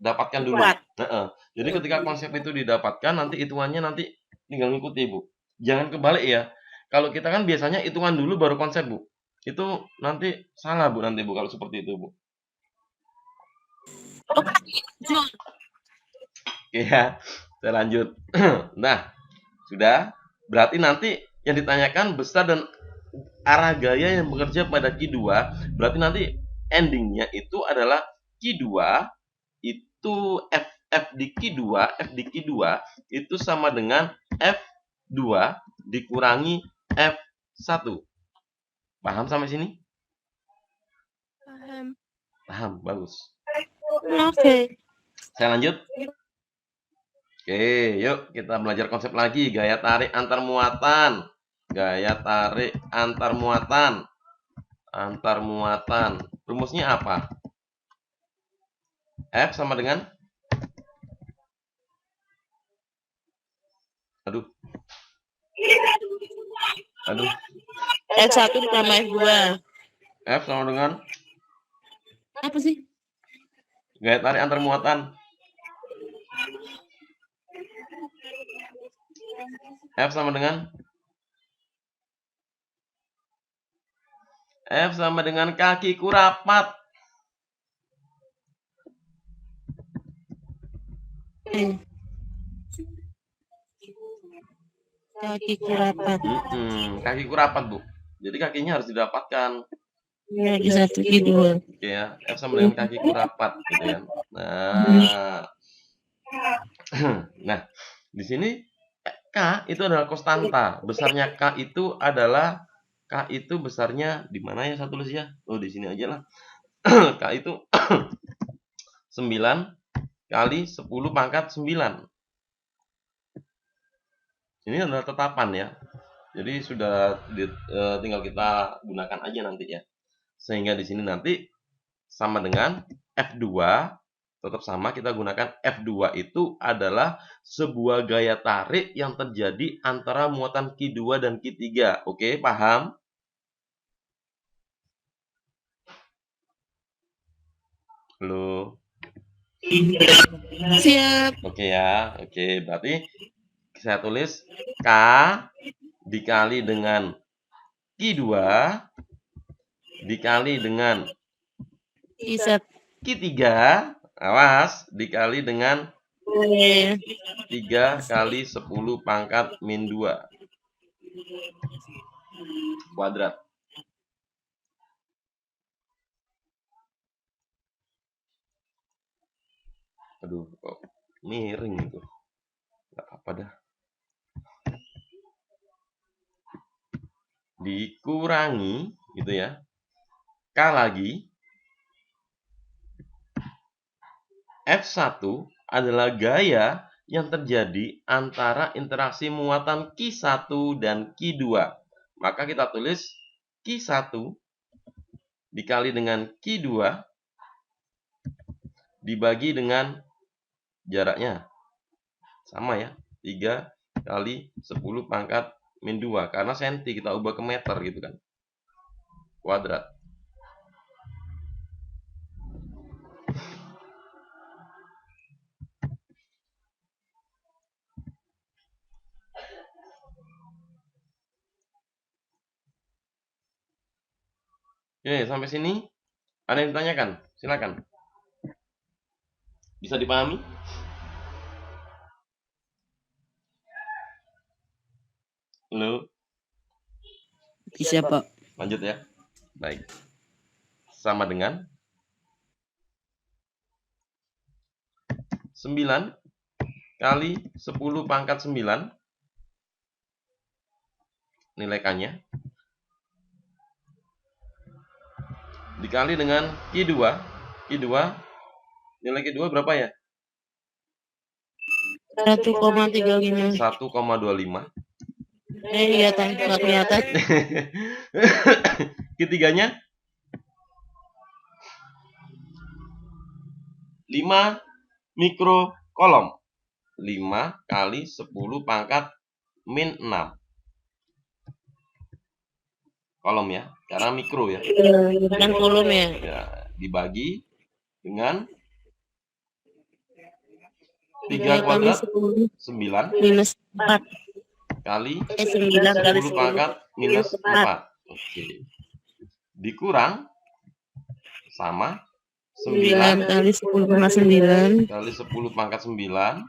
dapatkan dulu. Jadi ketika konsep itu didapatkan, nanti hitungannya nanti tinggal ngikuti, Bu. Jangan kebalik ya. Kalau kita kan biasanya hitungan dulu baru konsep, Bu. Itu nanti salah, Bu, nanti, Bu, kalau seperti itu, Bu. Oke ya, saya lanjut. Nah, sudah. Berarti nanti yang ditanyakan besar dan arah gaya yang bekerja pada Q2, berarti nanti endingnya itu adalah Q2 itu F di Q2 itu sama dengan F2 dikurangi F1. Paham sampai sini? Paham, bagus. Oke. Saya lanjut. Oke, yuk kita belajar konsep lagi. Gaya tarik antar muatan. Antar muatan. Rumusnya apa? F sama dengan Aduh. F1 ditambah F2. F sama dengan Apa sih? gaya tarik antar muatan. F sama dengan kakiku rapat. Kakiku rapat. Kakiku rapat, Bu. Jadi kakinya harus didapatkan. Ya, di satu Q2. Oke ya, F sama dengan kakiku rapat gitu ya. Nah, di sini K itu adalah konstanta. Besarnya K itu besarnya di mana ya saya tulis ya? Oh, di sini aja lah. K itu 9 kali 10 pangkat 9. Ini adalah tetapan ya. Jadi sudah tinggal kita gunakan aja nanti ya. Sehingga di sini nanti sama dengan F2, tetap sama, kita gunakan F2 itu adalah sebuah gaya tarik yang terjadi antara muatan Q2 dan Q3. Oke, paham? Halo. Siap. Oke ya. Oke, berarti saya tulis K dikali dengan Q2 dikali dengan Bisa. Q3, awas, dikali dengan 3 kali 10 pangkat min 2 kuadrat. Aduh, kok miring itu. Gak apa dah. Dikurangi, gitu ya. K lagi. F1 adalah gaya yang terjadi antara interaksi muatan Q1 dan Q2. Maka kita tulis Q1 dikali dengan Q2 dibagi dengan jaraknya. Sama ya, 3 kali 10 pangkat min 2. Karena senti kita ubah ke meter gitu kan. Kuadrat. Oke, sampai sini ada yang ditanyakan? Silakan. Bisa dipahami? Halo, Bisa, Pak. lanjut ya. Baik. Sama dengan 9 kali 10 pangkat 9 nilai K-nya dikali dengan Q2. Q2 nilai Q2 berapa ya? 1,35. 1,25. Kelihatan, nggak kelihatan. Ketiganya 5 mikrokolom. 5 kali 10 pangkat min 6 kolom ya, karena mikro ya. Bukan kolom ya. Ya, dibagi dengan 3 kuadrat 9 minus 4. kali 9 kali 10 pangkat minus 4. Oke. Dikurang sama 9 9 kali 10 pangkat 9 kali 10 pangkat 9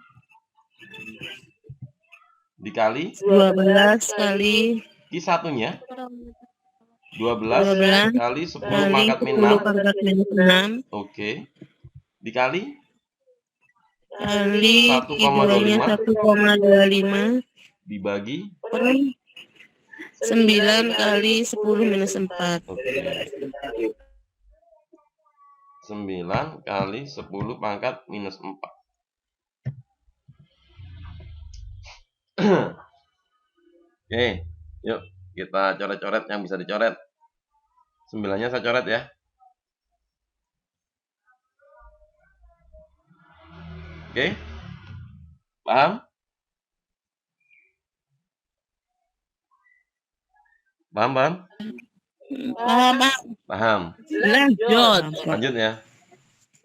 dikali 12 kali Q1-nya 12 12 kali 10 kali pangkat min 10 6. pangkat minus 6 Oke. Dikali kali 1,25 1,25 dibagi. per 9 kali 10 minus 4. Oke. 9 kali 10 pangkat minus 4. Oke, yuk kita coret-coret yang bisa dicoret. 9-nya saya coret ya. Oke. Paham? Paham? Paham, Pak. Paham. Lanjut. Lanjut ya.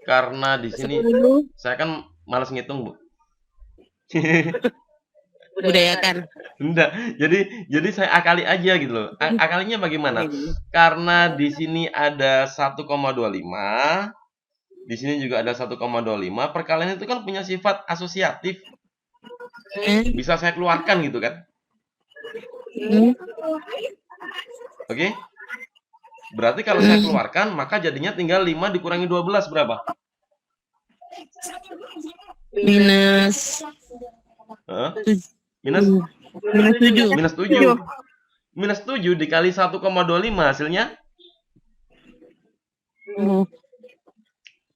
Karena di sini 10 saya kan malas ngitung, Bu. budayakan. Enggak. Jadi saya akali aja gitu loh. Akalinya bagaimana? Karena di sini ada 1,25, di sini juga ada 1,25. Perkalian itu kan punya sifat asosiatif. Bisa saya keluarkan gitu kan? Oke? Berarti kalau saya keluarkan, maka jadinya tinggal 5 dikurangi 12 berapa? Minus Hah? Minus minus 7. minus 7. Minus 7 dikali 1,25 hasilnya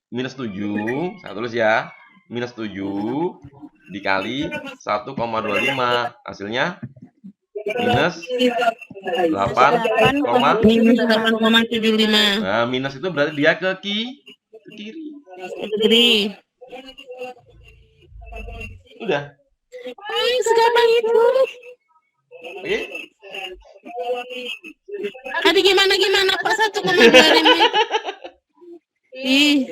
minus 7. Saya tulis ya. minus 7 dikali 1,25. Hasilnya minus 8, Minus 8,75. nah, minus itu berarti dia ke kiri. Kiri. Udah. Segampang itu. Oke. Aduh gimana Pak 1,25. Ih,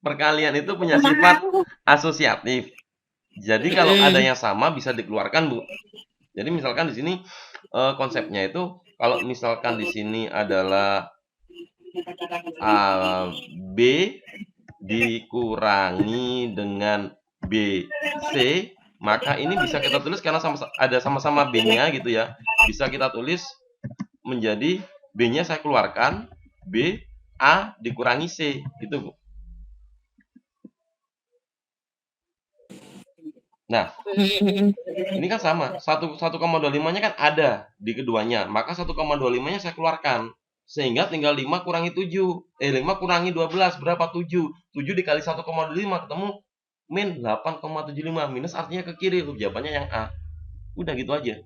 Perkalian itu punya sifat asosiatif. Jadi kalau ada yang sama bisa dikeluarkan, Bu. Jadi misalkan di sini konsepnya itu kalau misalkan di sini adalah B dikurangi dengan BC, maka ini bisa kita tulis karena ada sama-sama B-nya gitu ya. Bisa kita tulis menjadi B-nya saya keluarkan, B A dikurangi C gitu, Bu. Nah, ini kan sama. 1,25-nya kan ada di keduanya. Maka 1,25-nya saya keluarkan. Sehingga tinggal 5 kurangi 7. 5 kurangi 12 berapa? 7. 7 dikali 1,25 ketemu min 8,75. Minus artinya ke kiri. Jawabannya yang A. Udah gitu aja.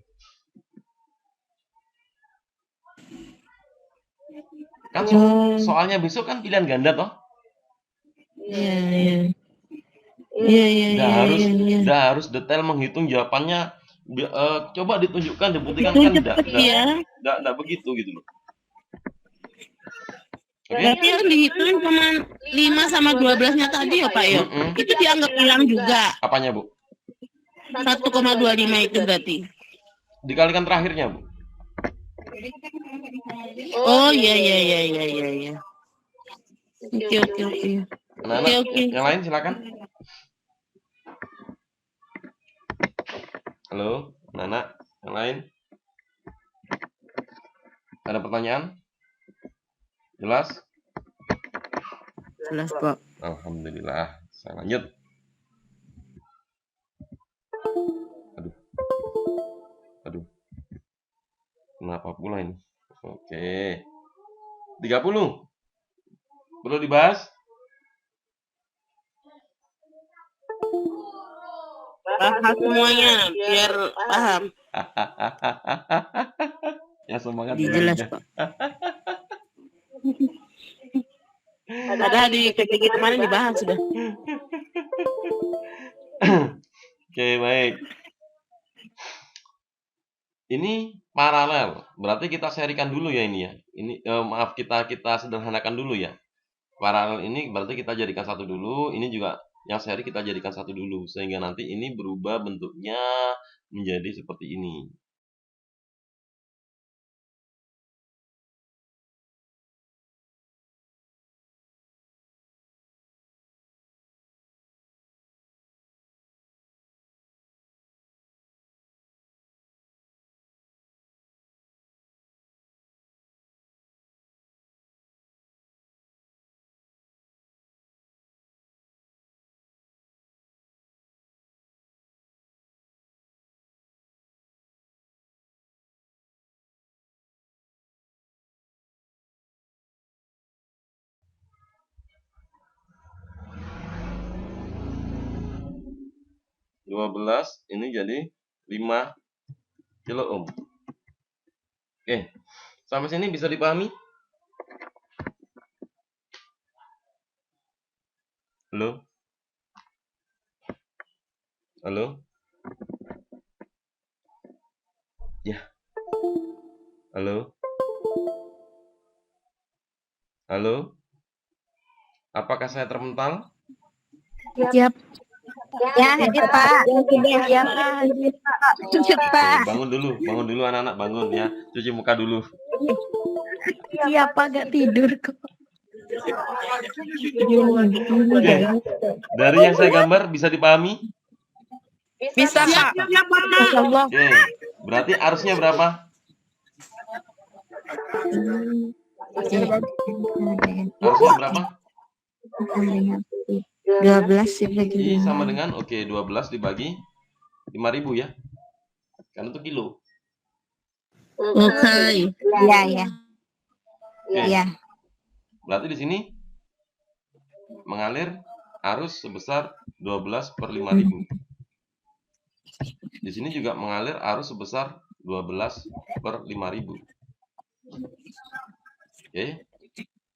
Kan soalnya besok kan pilihan ganda toh? Iya. Udah harus detail menghitung jawabannya. Coba ditunjukkan, dibuktikan Itu kan cepet ya. enggak begitu gitu loh. Oke? Berarti yang dihitung cuma 5 sama 12-nya tadi ya Pak ya? Itu dianggap hilang juga. Apanya, Bu? 1,25 itu berarti. Dikalikan terakhirnya, Bu. Oh iya. Oke. Anak-anak, Oke. yang lain silakan. Halo, anak-anak, yang lain. Ada pertanyaan? Jelas? Jelas Pak. Alhamdulillah. Saya lanjut. Aduh. Kenapa pula ini? Oke. 30. Perlu dibahas? Bahas semuanya biar paham. Ya semangat. Jelas Pak. Padahal di PPG kemarin dibahas sudah. Oke, baik. Ini paralel. Berarti kita serikan dulu ya ini ya. Ini maaf kita sederhanakan dulu ya. Paralel ini berarti kita jadikan satu dulu. Ini juga yang seri kita jadikan satu dulu sehingga nanti ini berubah bentuknya menjadi seperti ini. Ini jadi 5 kilo ohm. Oke. Sampai sini bisa dipahami? Halo? Halo? Ya. Halo? Halo? Apakah saya terpental? Siap. Ya, hadir Pak. Ya, Pak. Siap, Pak. Bangun dulu anak-anak, bangun ya. Cuci muka dulu. Iya, Pak, gak tidur kok. Oke. Dari yang saya gambar bisa dipahami? Bisa, Pak. Insyaallah. Oke. Berarti arusnya berapa? Arusnya berapa? 12 I sama dengan 12 dibagi 5.000 ya. Karena itu kilo. Oke. Iya. Oke. Iya. Berarti di sini mengalir arus sebesar 12/5000. Di sini juga mengalir arus sebesar 12/5000. Oke.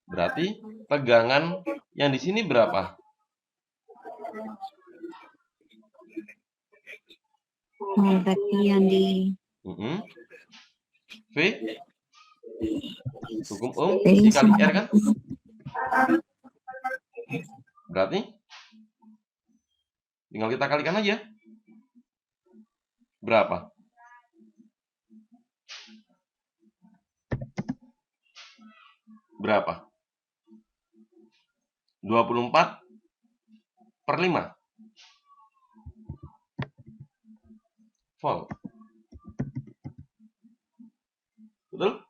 Berarti tegangan yang di sini berapa? Berarti yang di V hukum Ohm dikali R kan? Berarti tinggal kita kalikan aja. Berapa? Berapa? 24/5 volt. Betul?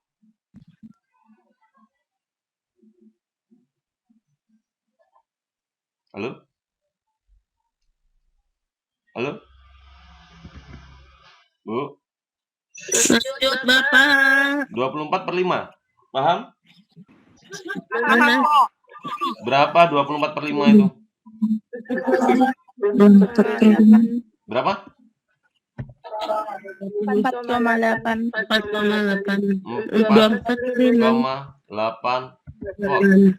Halo? Halo? Bu? Lanjut Bapak. 24/5. Paham? Mana? Berapa 24/5 itu? Berapa? 4,8. 4,8. 4,8 volt.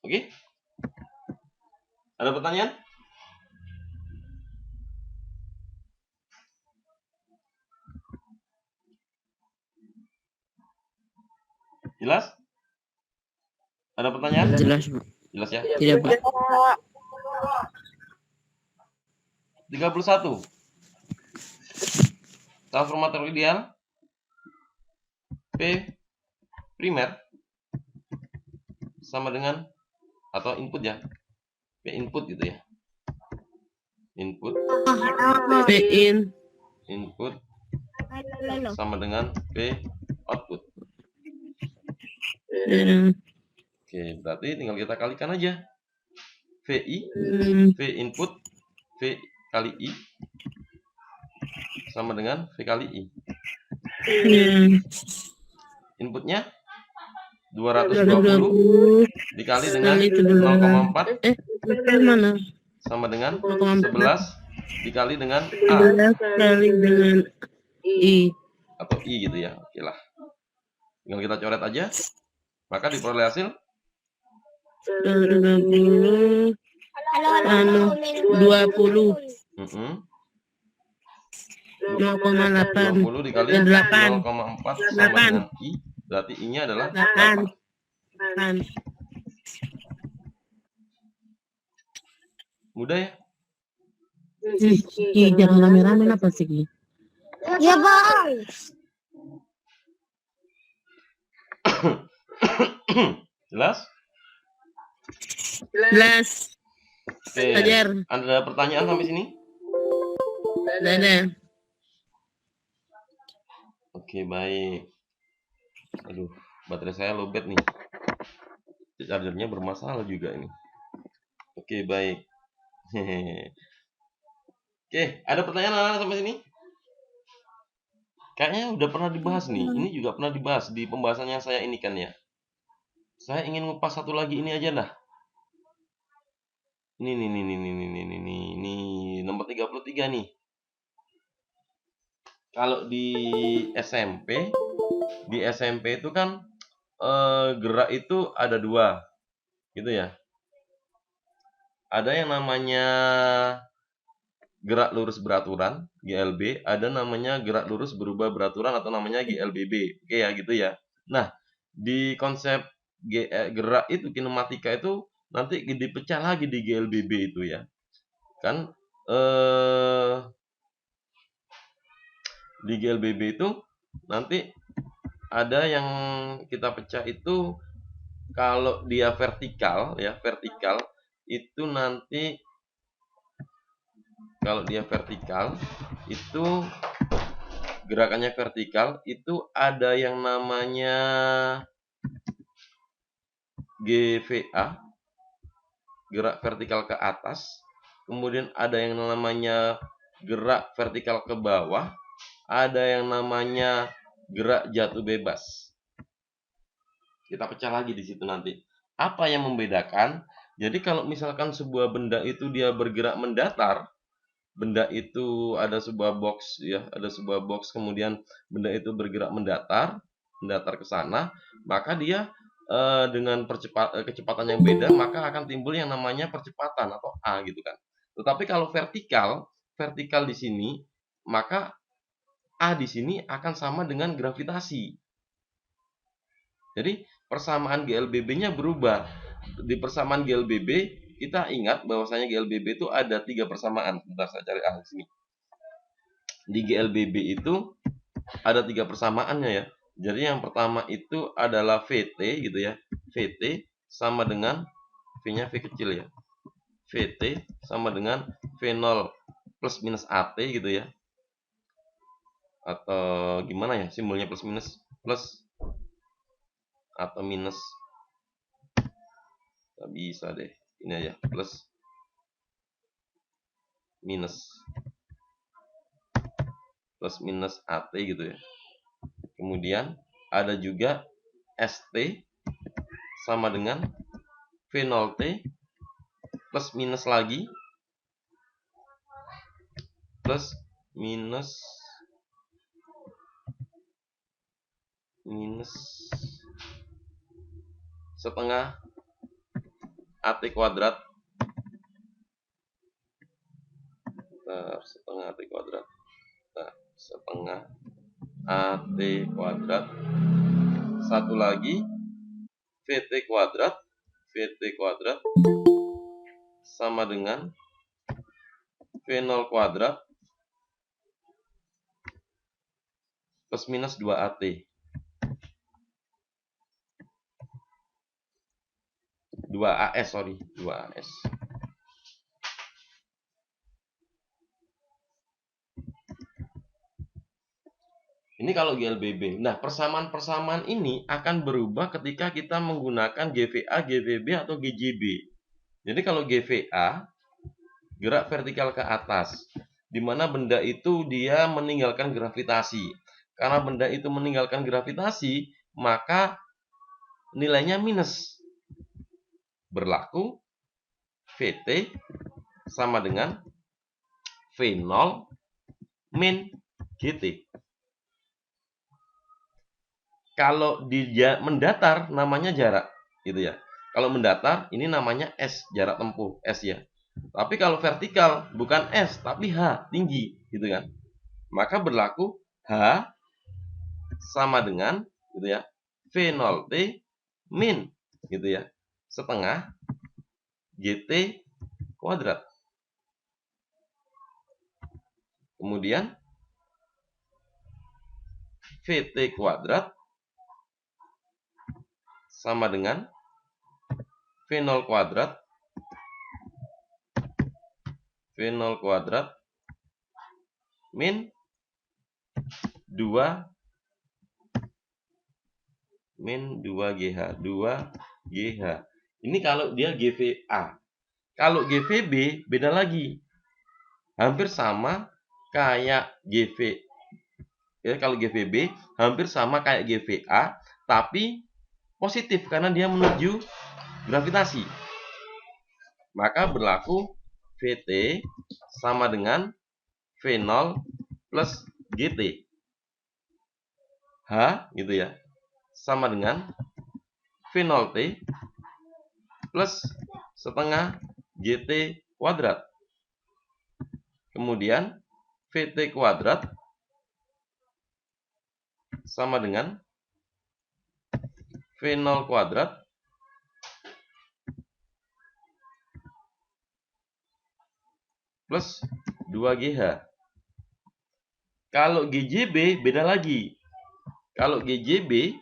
Oke? Ada pertanyaan? Jelas? Ada pertanyaan? Jelas, Pak. Jelas ya? Tidak, Pak. 31. Transformator ideal P primer sama dengan atau input ya. P input gitu ya. Input input sama dengan P output. Oke, berarti tinggal kita kalikan aja. VI, V input, V kali I sama dengan V kali I. Inputnya 220 dikali dengan 0,4 Mana? sama dengan 11 dikali dengan A Kali dengan I. atau I gitu ya. Oke lah. Tinggal kita coret aja. Maka diperoleh hasil 20 0,8 20 dikali 8 0,4 sama dengan I. Berarti I-nya adalah 8. 8. Mudah ya? Jangan rame-rame apa sih? Ya, Bang. Jelas? Jelas. Oke. Ajar. Ada pertanyaan sampai sini? Ada. Oke, baik. Aduh, baterai saya lowbat nih. Chargernya bermasalah juga ini. Oke, baik. Oke, ada pertanyaan anak-anak sampai sini? Kayaknya udah pernah dibahas nih. Ini juga pernah dibahas di pembahasan yang saya ini kan ya. Saya ingin ngupas satu lagi ini aja dah. Ini nomor 33 nih. Kalau di SMP itu kan gerak itu ada 2, gitu ya. Ada yang namanya gerak lurus beraturan (GLB), ada namanya gerak lurus berubah beraturan atau namanya GLBB. Oke ya, gitu ya. Nah, di konsep gerak itu kinematika itu nanti dipecah lagi di GLBB itu ya. Kan di GLBB itu nanti ada yang kita pecah itu kalau dia vertikal ya, vertikal itu nanti kalau dia vertikal itu gerakannya vertikal itu ada yang namanya GVA, gerak vertikal ke atas, kemudian ada yang namanya gerak vertikal ke bawah, ada yang namanya gerak jatuh bebas. Kita pecah lagi di situ nanti. Apa yang membedakan? Jadi kalau misalkan sebuah benda itu dia bergerak mendatar, benda itu ada sebuah box ya, ada sebuah box, kemudian benda itu bergerak mendatar ke sana, maka dia dengan kecepatan yang beda, maka akan timbul yang namanya percepatan atau A gitu kan. Tetapi kalau vertikal di sini, maka A di sini akan sama dengan gravitasi. Jadi persamaan GLBB-nya berubah. Di persamaan GLBB kita ingat bahwasanya GLBB itu ada 3 persamaan. Bentar saya cari di sini. Di GLBB itu ada 3 persamaannya ya. Jadi yang pertama itu adalah VT gitu ya. VT sama dengan V-nya V kecil ya. VT sama dengan V0 plus minus AT gitu ya. Atau gimana ya simbolnya plus minus, plus atau minus, nggak bisa deh, ini aja plus minus AT gitu ya. Kemudian ada juga ST sama dengan V0T plus minus lagi plus minus setengah AT kuadrat, setengah AT kuadrat, setengah AT kuadrat, satu lagi VT kuadrat sama dengan V0 kuadrat plus minus 2AT. 2AS. Ini kalau GLBB. Nah, persamaan-persamaan ini akan berubah ketika kita menggunakan GVA, GVB, atau GJB. Jadi kalau GVA, gerak vertikal ke atas, di mana benda itu dia meninggalkan gravitasi. Karena benda itu meninggalkan gravitasi, maka nilainya minus. Berlaku VT sama dengan V0 min GT. Kalau dia mendatar namanya jarak gitu ya. Kalau mendatar ini namanya S, jarak tempuh S ya. Tapi kalau vertikal bukan S tapi H, tinggi gitu kan. Maka berlaku H sama dengan gitu ya, V0T min gitu ya, setengah GT kuadrat. Kemudian VT kuadrat sama dengan V0 kuadrat min 2GH. Ini kalau dia GVA. Kalau GVB beda lagi. Hampir sama kayak GV. Ya, kalau GVB hampir sama kayak GVA, tapi positif karena dia menuju gravitasi. Maka berlaku VT sama dengan V0 plus GT. H gitu ya, sama dengan V0T plus setengah GT kuadrat. Kemudian VT kuadrat sama dengan V0 kuadrat plus 2GH. Kalau GJB beda lagi. Kalau GJB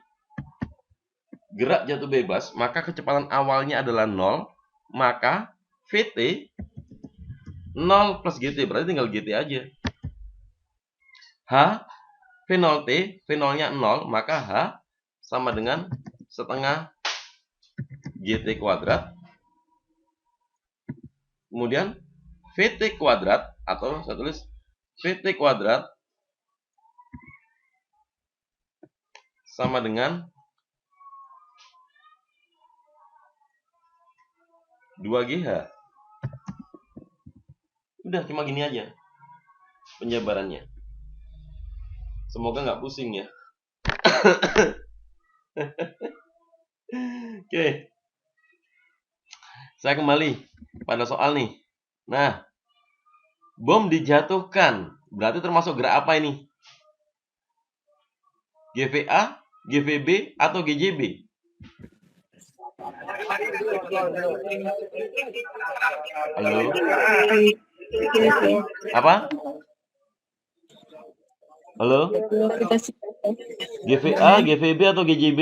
gerak jatuh bebas, maka kecepatan awalnya adalah 0, maka VT 0 plus GT, berarti tinggal GT aja. H V0T, V0-nya 0, maka H sama dengan setengah GT kuadrat. Kemudian VT kuadrat, atau saya tulis VT kuadrat sama dengan 2GH. Udah cuma gini aja penjabarannya. Semoga nggak pusing ya. Oke. Saya kembali pada soal nih. Nah, bom dijatuhkan. Berarti termasuk gerak apa ini? GVA, GVB, atau GJB? Halo? Apa? Halo? GVA, GVB, atau GJB?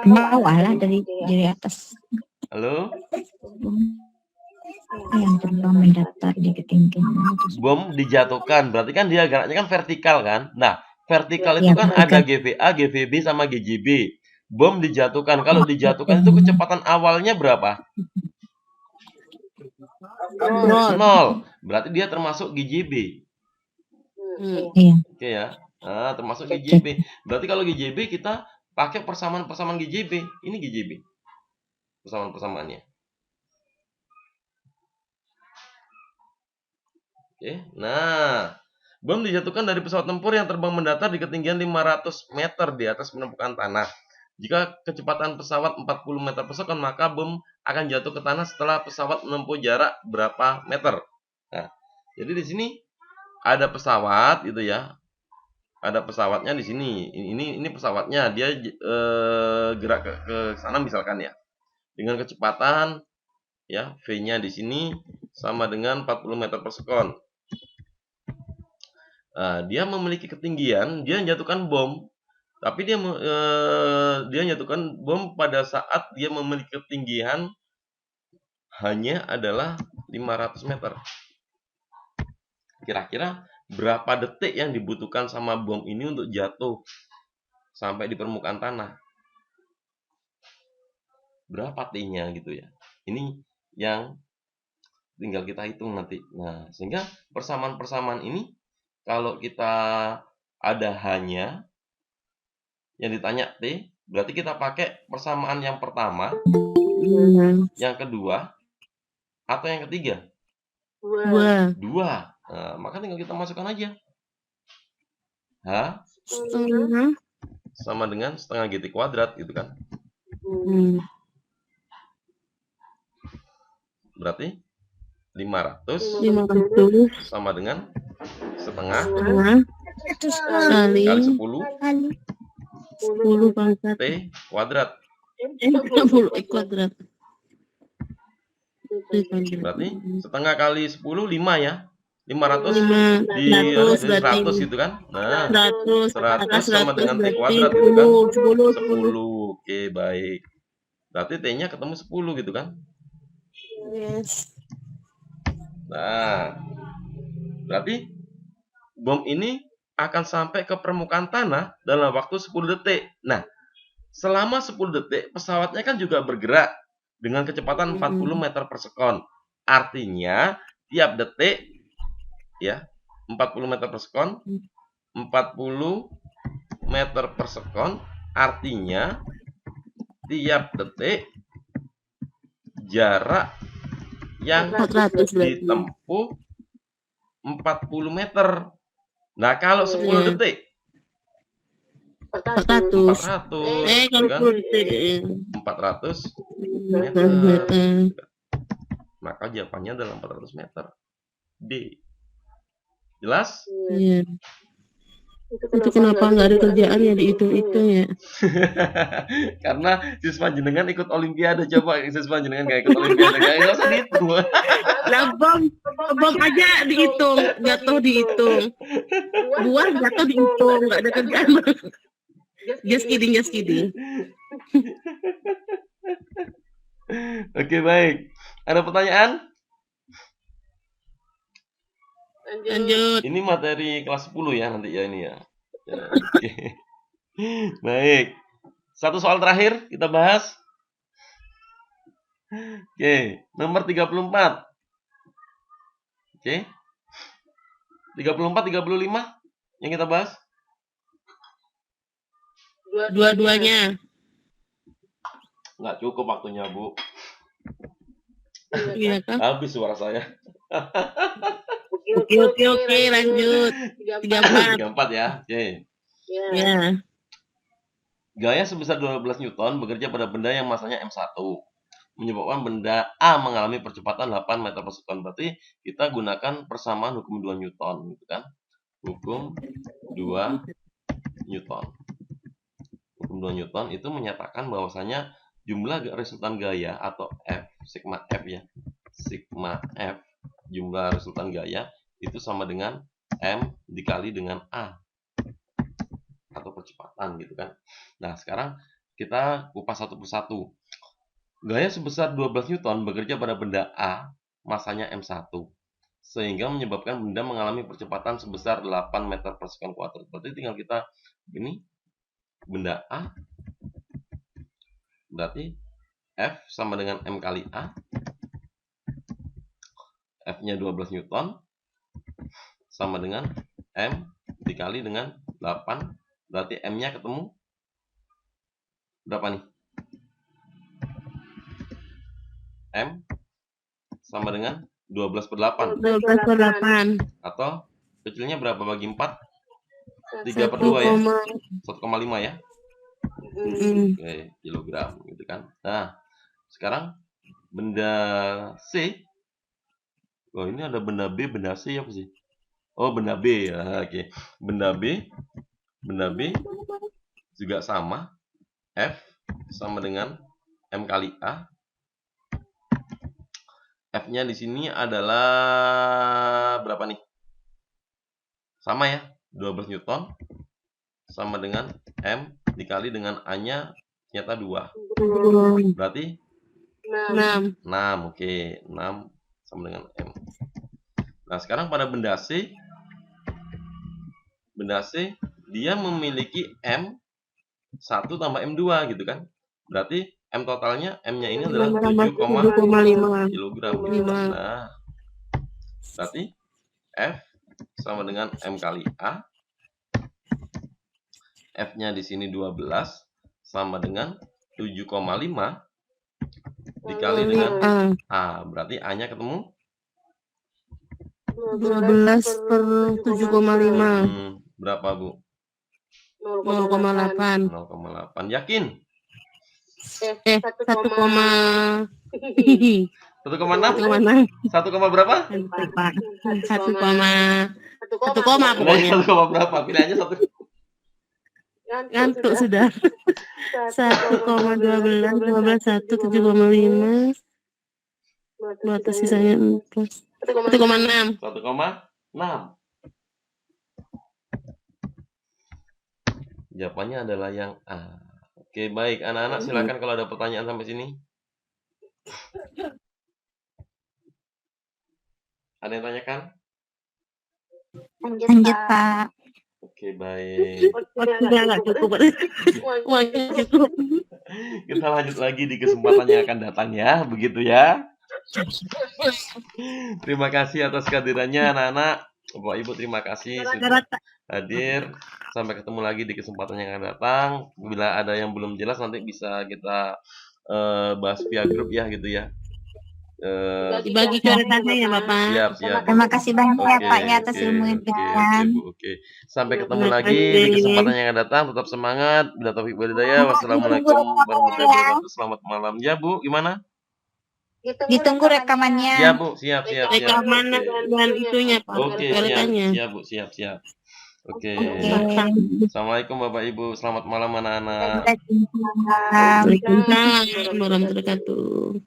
Bawah lah dari atas. Halo? Yang terbang mendatar di ketinggian. Bom dijatuhkan. Berarti kan dia geraknya kan vertikal kan? Nah, vertikal itu Iya, kan vertikal. ada GVA, GVB, sama GJB. Bom dijatuhkan. Kalau dijatuhkan itu kecepatan awalnya berapa? 0. Berarti dia termasuk GJB. Iya. Oke ya. Nah, termasuk GJB. Berarti kalau GJB kita pakai persamaan GJB. Ini GJB. Persamaannya. Oke. Nah, bom dijatuhkan dari pesawat tempur yang terbang mendatar di ketinggian 500 meter di atas permukaan tanah. Jika kecepatan pesawat 40 meter per second, maka bom akan jatuh ke tanah setelah pesawat menempuh jarak berapa meter. Nah, jadi di sini ada pesawat gitu ya. Ada pesawatnya di sini. Ini pesawatnya, dia gerak ke sana misalkan ya. Dengan kecepatan ya, V-nya di sini sama dengan 40 meter per second. Nah, dia memiliki ketinggian, dia menjatuhkan bom, tapi dia menjatuhkan bom pada saat dia memiliki ketinggian hanya adalah 500 meter. Kira-kira berapa detik yang dibutuhkan sama bom ini untuk jatuh sampai di permukaan tanah? Berapa T-nya gitu ya. Ini yang tinggal kita hitung nanti. Nah, sehingga persamaan-persamaan ini kalau kita ada hanya yang ditanya T, berarti kita pakai persamaan yang pertama, yang kedua, atau yang ketiga? Dua. Nah, maka tinggal kita masukkan aja. H sama dengan setengah GT kuadrat gitu kan. Berarti 500 sama dengan setengah Kali kali 10 pangkat T kuadrat. 10 kuadrat. Berarti setengah kali 10 5 ya. 500 5 di 100 berarti 100 gitu kan. Nah, 100 100 sama dengan T berarti kuadrat gitu kan. 10 10. Oke, baik. Berarti T-nya ketemu 10 gitu kan. Yes. Nah, berarti bom ini akan sampai ke permukaan tanah dalam waktu 10 detik. Nah, selama 10 detik pesawatnya kan juga bergerak dengan kecepatan 40 meter per second. Artinya tiap detik ya 40 meter per second, 40 meter per second, artinya tiap detik jarak yang 400 berarti. ditempuh 40 meter. Nah, kalau 10 detik 400. 400 Kalau kan? 10 detik 400 meter. maka jawabannya adalah 400 meter. D. Jelas? Iya. Itu kenapa nggak ada kerjaan ya dihitung-hitung ya? Karena siswa jenengan ikut olimpiade. Coba siswa jenengan nggak ikut olimpiade, nggak usah dihitung. Lah bom aja dihitung, jatuh dihitung. Buah jatuh dihitung, nggak ada kerjaan. Just kidding. Oke, baik. Ada pertanyaan? Lanjut. Ini materi kelas 10 ya nanti ya ini ya. Ya, oke. Baik. Satu soal terakhir kita bahas. Oke, nomor 34. Oke. 34 35 yang kita bahas. Dua-duanya. Nggak cukup waktunya, Bu. Iya kan? Habis suara saya. Oke, lanjut. 34. 34 ya. Oke. Ya. Gaya sebesar 12 Newton bekerja pada benda yang masanya M1. Menyebabkan benda A mengalami percepatan 8 meter per sekon. Berarti kita gunakan persamaan hukum 2 Newton, gitu kan? Hukum 2 Newton. Hukum 2 Newton itu menyatakan bahwasanya jumlah resultan gaya atau F, sigma F ya. Sigma F, jumlah resultan gaya itu sama dengan M dikali dengan A atau percepatan gitu kan. Nah, sekarang kita kupas satu persatu. Gaya sebesar 12 Newton bekerja pada benda A, masanya M1, sehingga menyebabkan benda mengalami percepatan sebesar 8 meter per sekon kuadrat. Berarti tinggal kita ini benda A, berarti F sama dengan M kali A, F-nya 12 Newton, sama dengan M dikali dengan 8, berarti M-nya ketemu berapa nih? M sama dengan 12 per 8 12 per 8. atau kecilnya berapa bagi 4? 3 per 2 ya? 1,5 ya? Oke, kilogram gitu kan. Nah, sekarang benda C. Oh, ini ada benda B, benda C apa sih? Oh, benda B ya. Oke. Benda B juga sama. F sama dengan M kali A. F-nya di sini adalah berapa nih? Sama ya, 12 Newton sama dengan M dikali dengan A-nya ternyata 2. Berarti 6. 6. Oke, 6 sama dengan M. Nah, sekarang pada benda C dia memiliki M1 tambah M2 gitu kan. Berarti M totalnya, M-nya ini adalah 7,5 kilogram. Nah, berarti F sama dengan M kali A. F-nya di sini 12 sama dengan 7,5 dikali dengan A. Berarti A-nya ketemu 12 per 7,5. Berapa, Bu? 0,8. 0,8. Yakin? 1, 1,6? 1, berapa? 1, 1 koma pokoknya. 1, berapa? Pilih aja 1. Ngantuk sudah. 1,12, 12, 1, 7,5. 2 atas sisanya 1,6. 1,6. Jawabannya adalah yang A. Oke, baik. Anak-anak silakan kalau ada pertanyaan sampai sini. Ada yang tanyakan? Lanjut, Pak. Oke, baik. Waktunya nggak cukup. Uangnya cukup. Kita lanjut lagi di kesempatan yang akan datang ya. Begitu ya. Terima kasih atas kehadirannya anak-anak. Bapak Ibu, terima kasih sudah hadir. Sampai ketemu lagi di kesempatan yang akan datang. Bila ada yang belum jelas nanti bisa kita bahas via grup ya gitu ya. Dibagi coretannya ya Bapak. Siap. Terima kasih banyak ya Oke, Paknya atas ilmu yang diberikan. Oke. Sampai ketemu lagi di kesempatan yang akan datang. Tetap semangat. Bila taufik walhidayah. Wassalamualaikum warahmatullahi wabarakatuh. Selamat malam. Ya, Bu, gimana? Ditunggu rekamannya. Ya, Bu, siap. Rekaman dan itunya Pak. Oke, Coretannya. siap, Bu, siap. Oke. Assalamualaikum Bapak Ibu. Selamat malam anak-anak. Waalaikumsalam. Waalaikumsalam warahmatullahi wabarakatuh.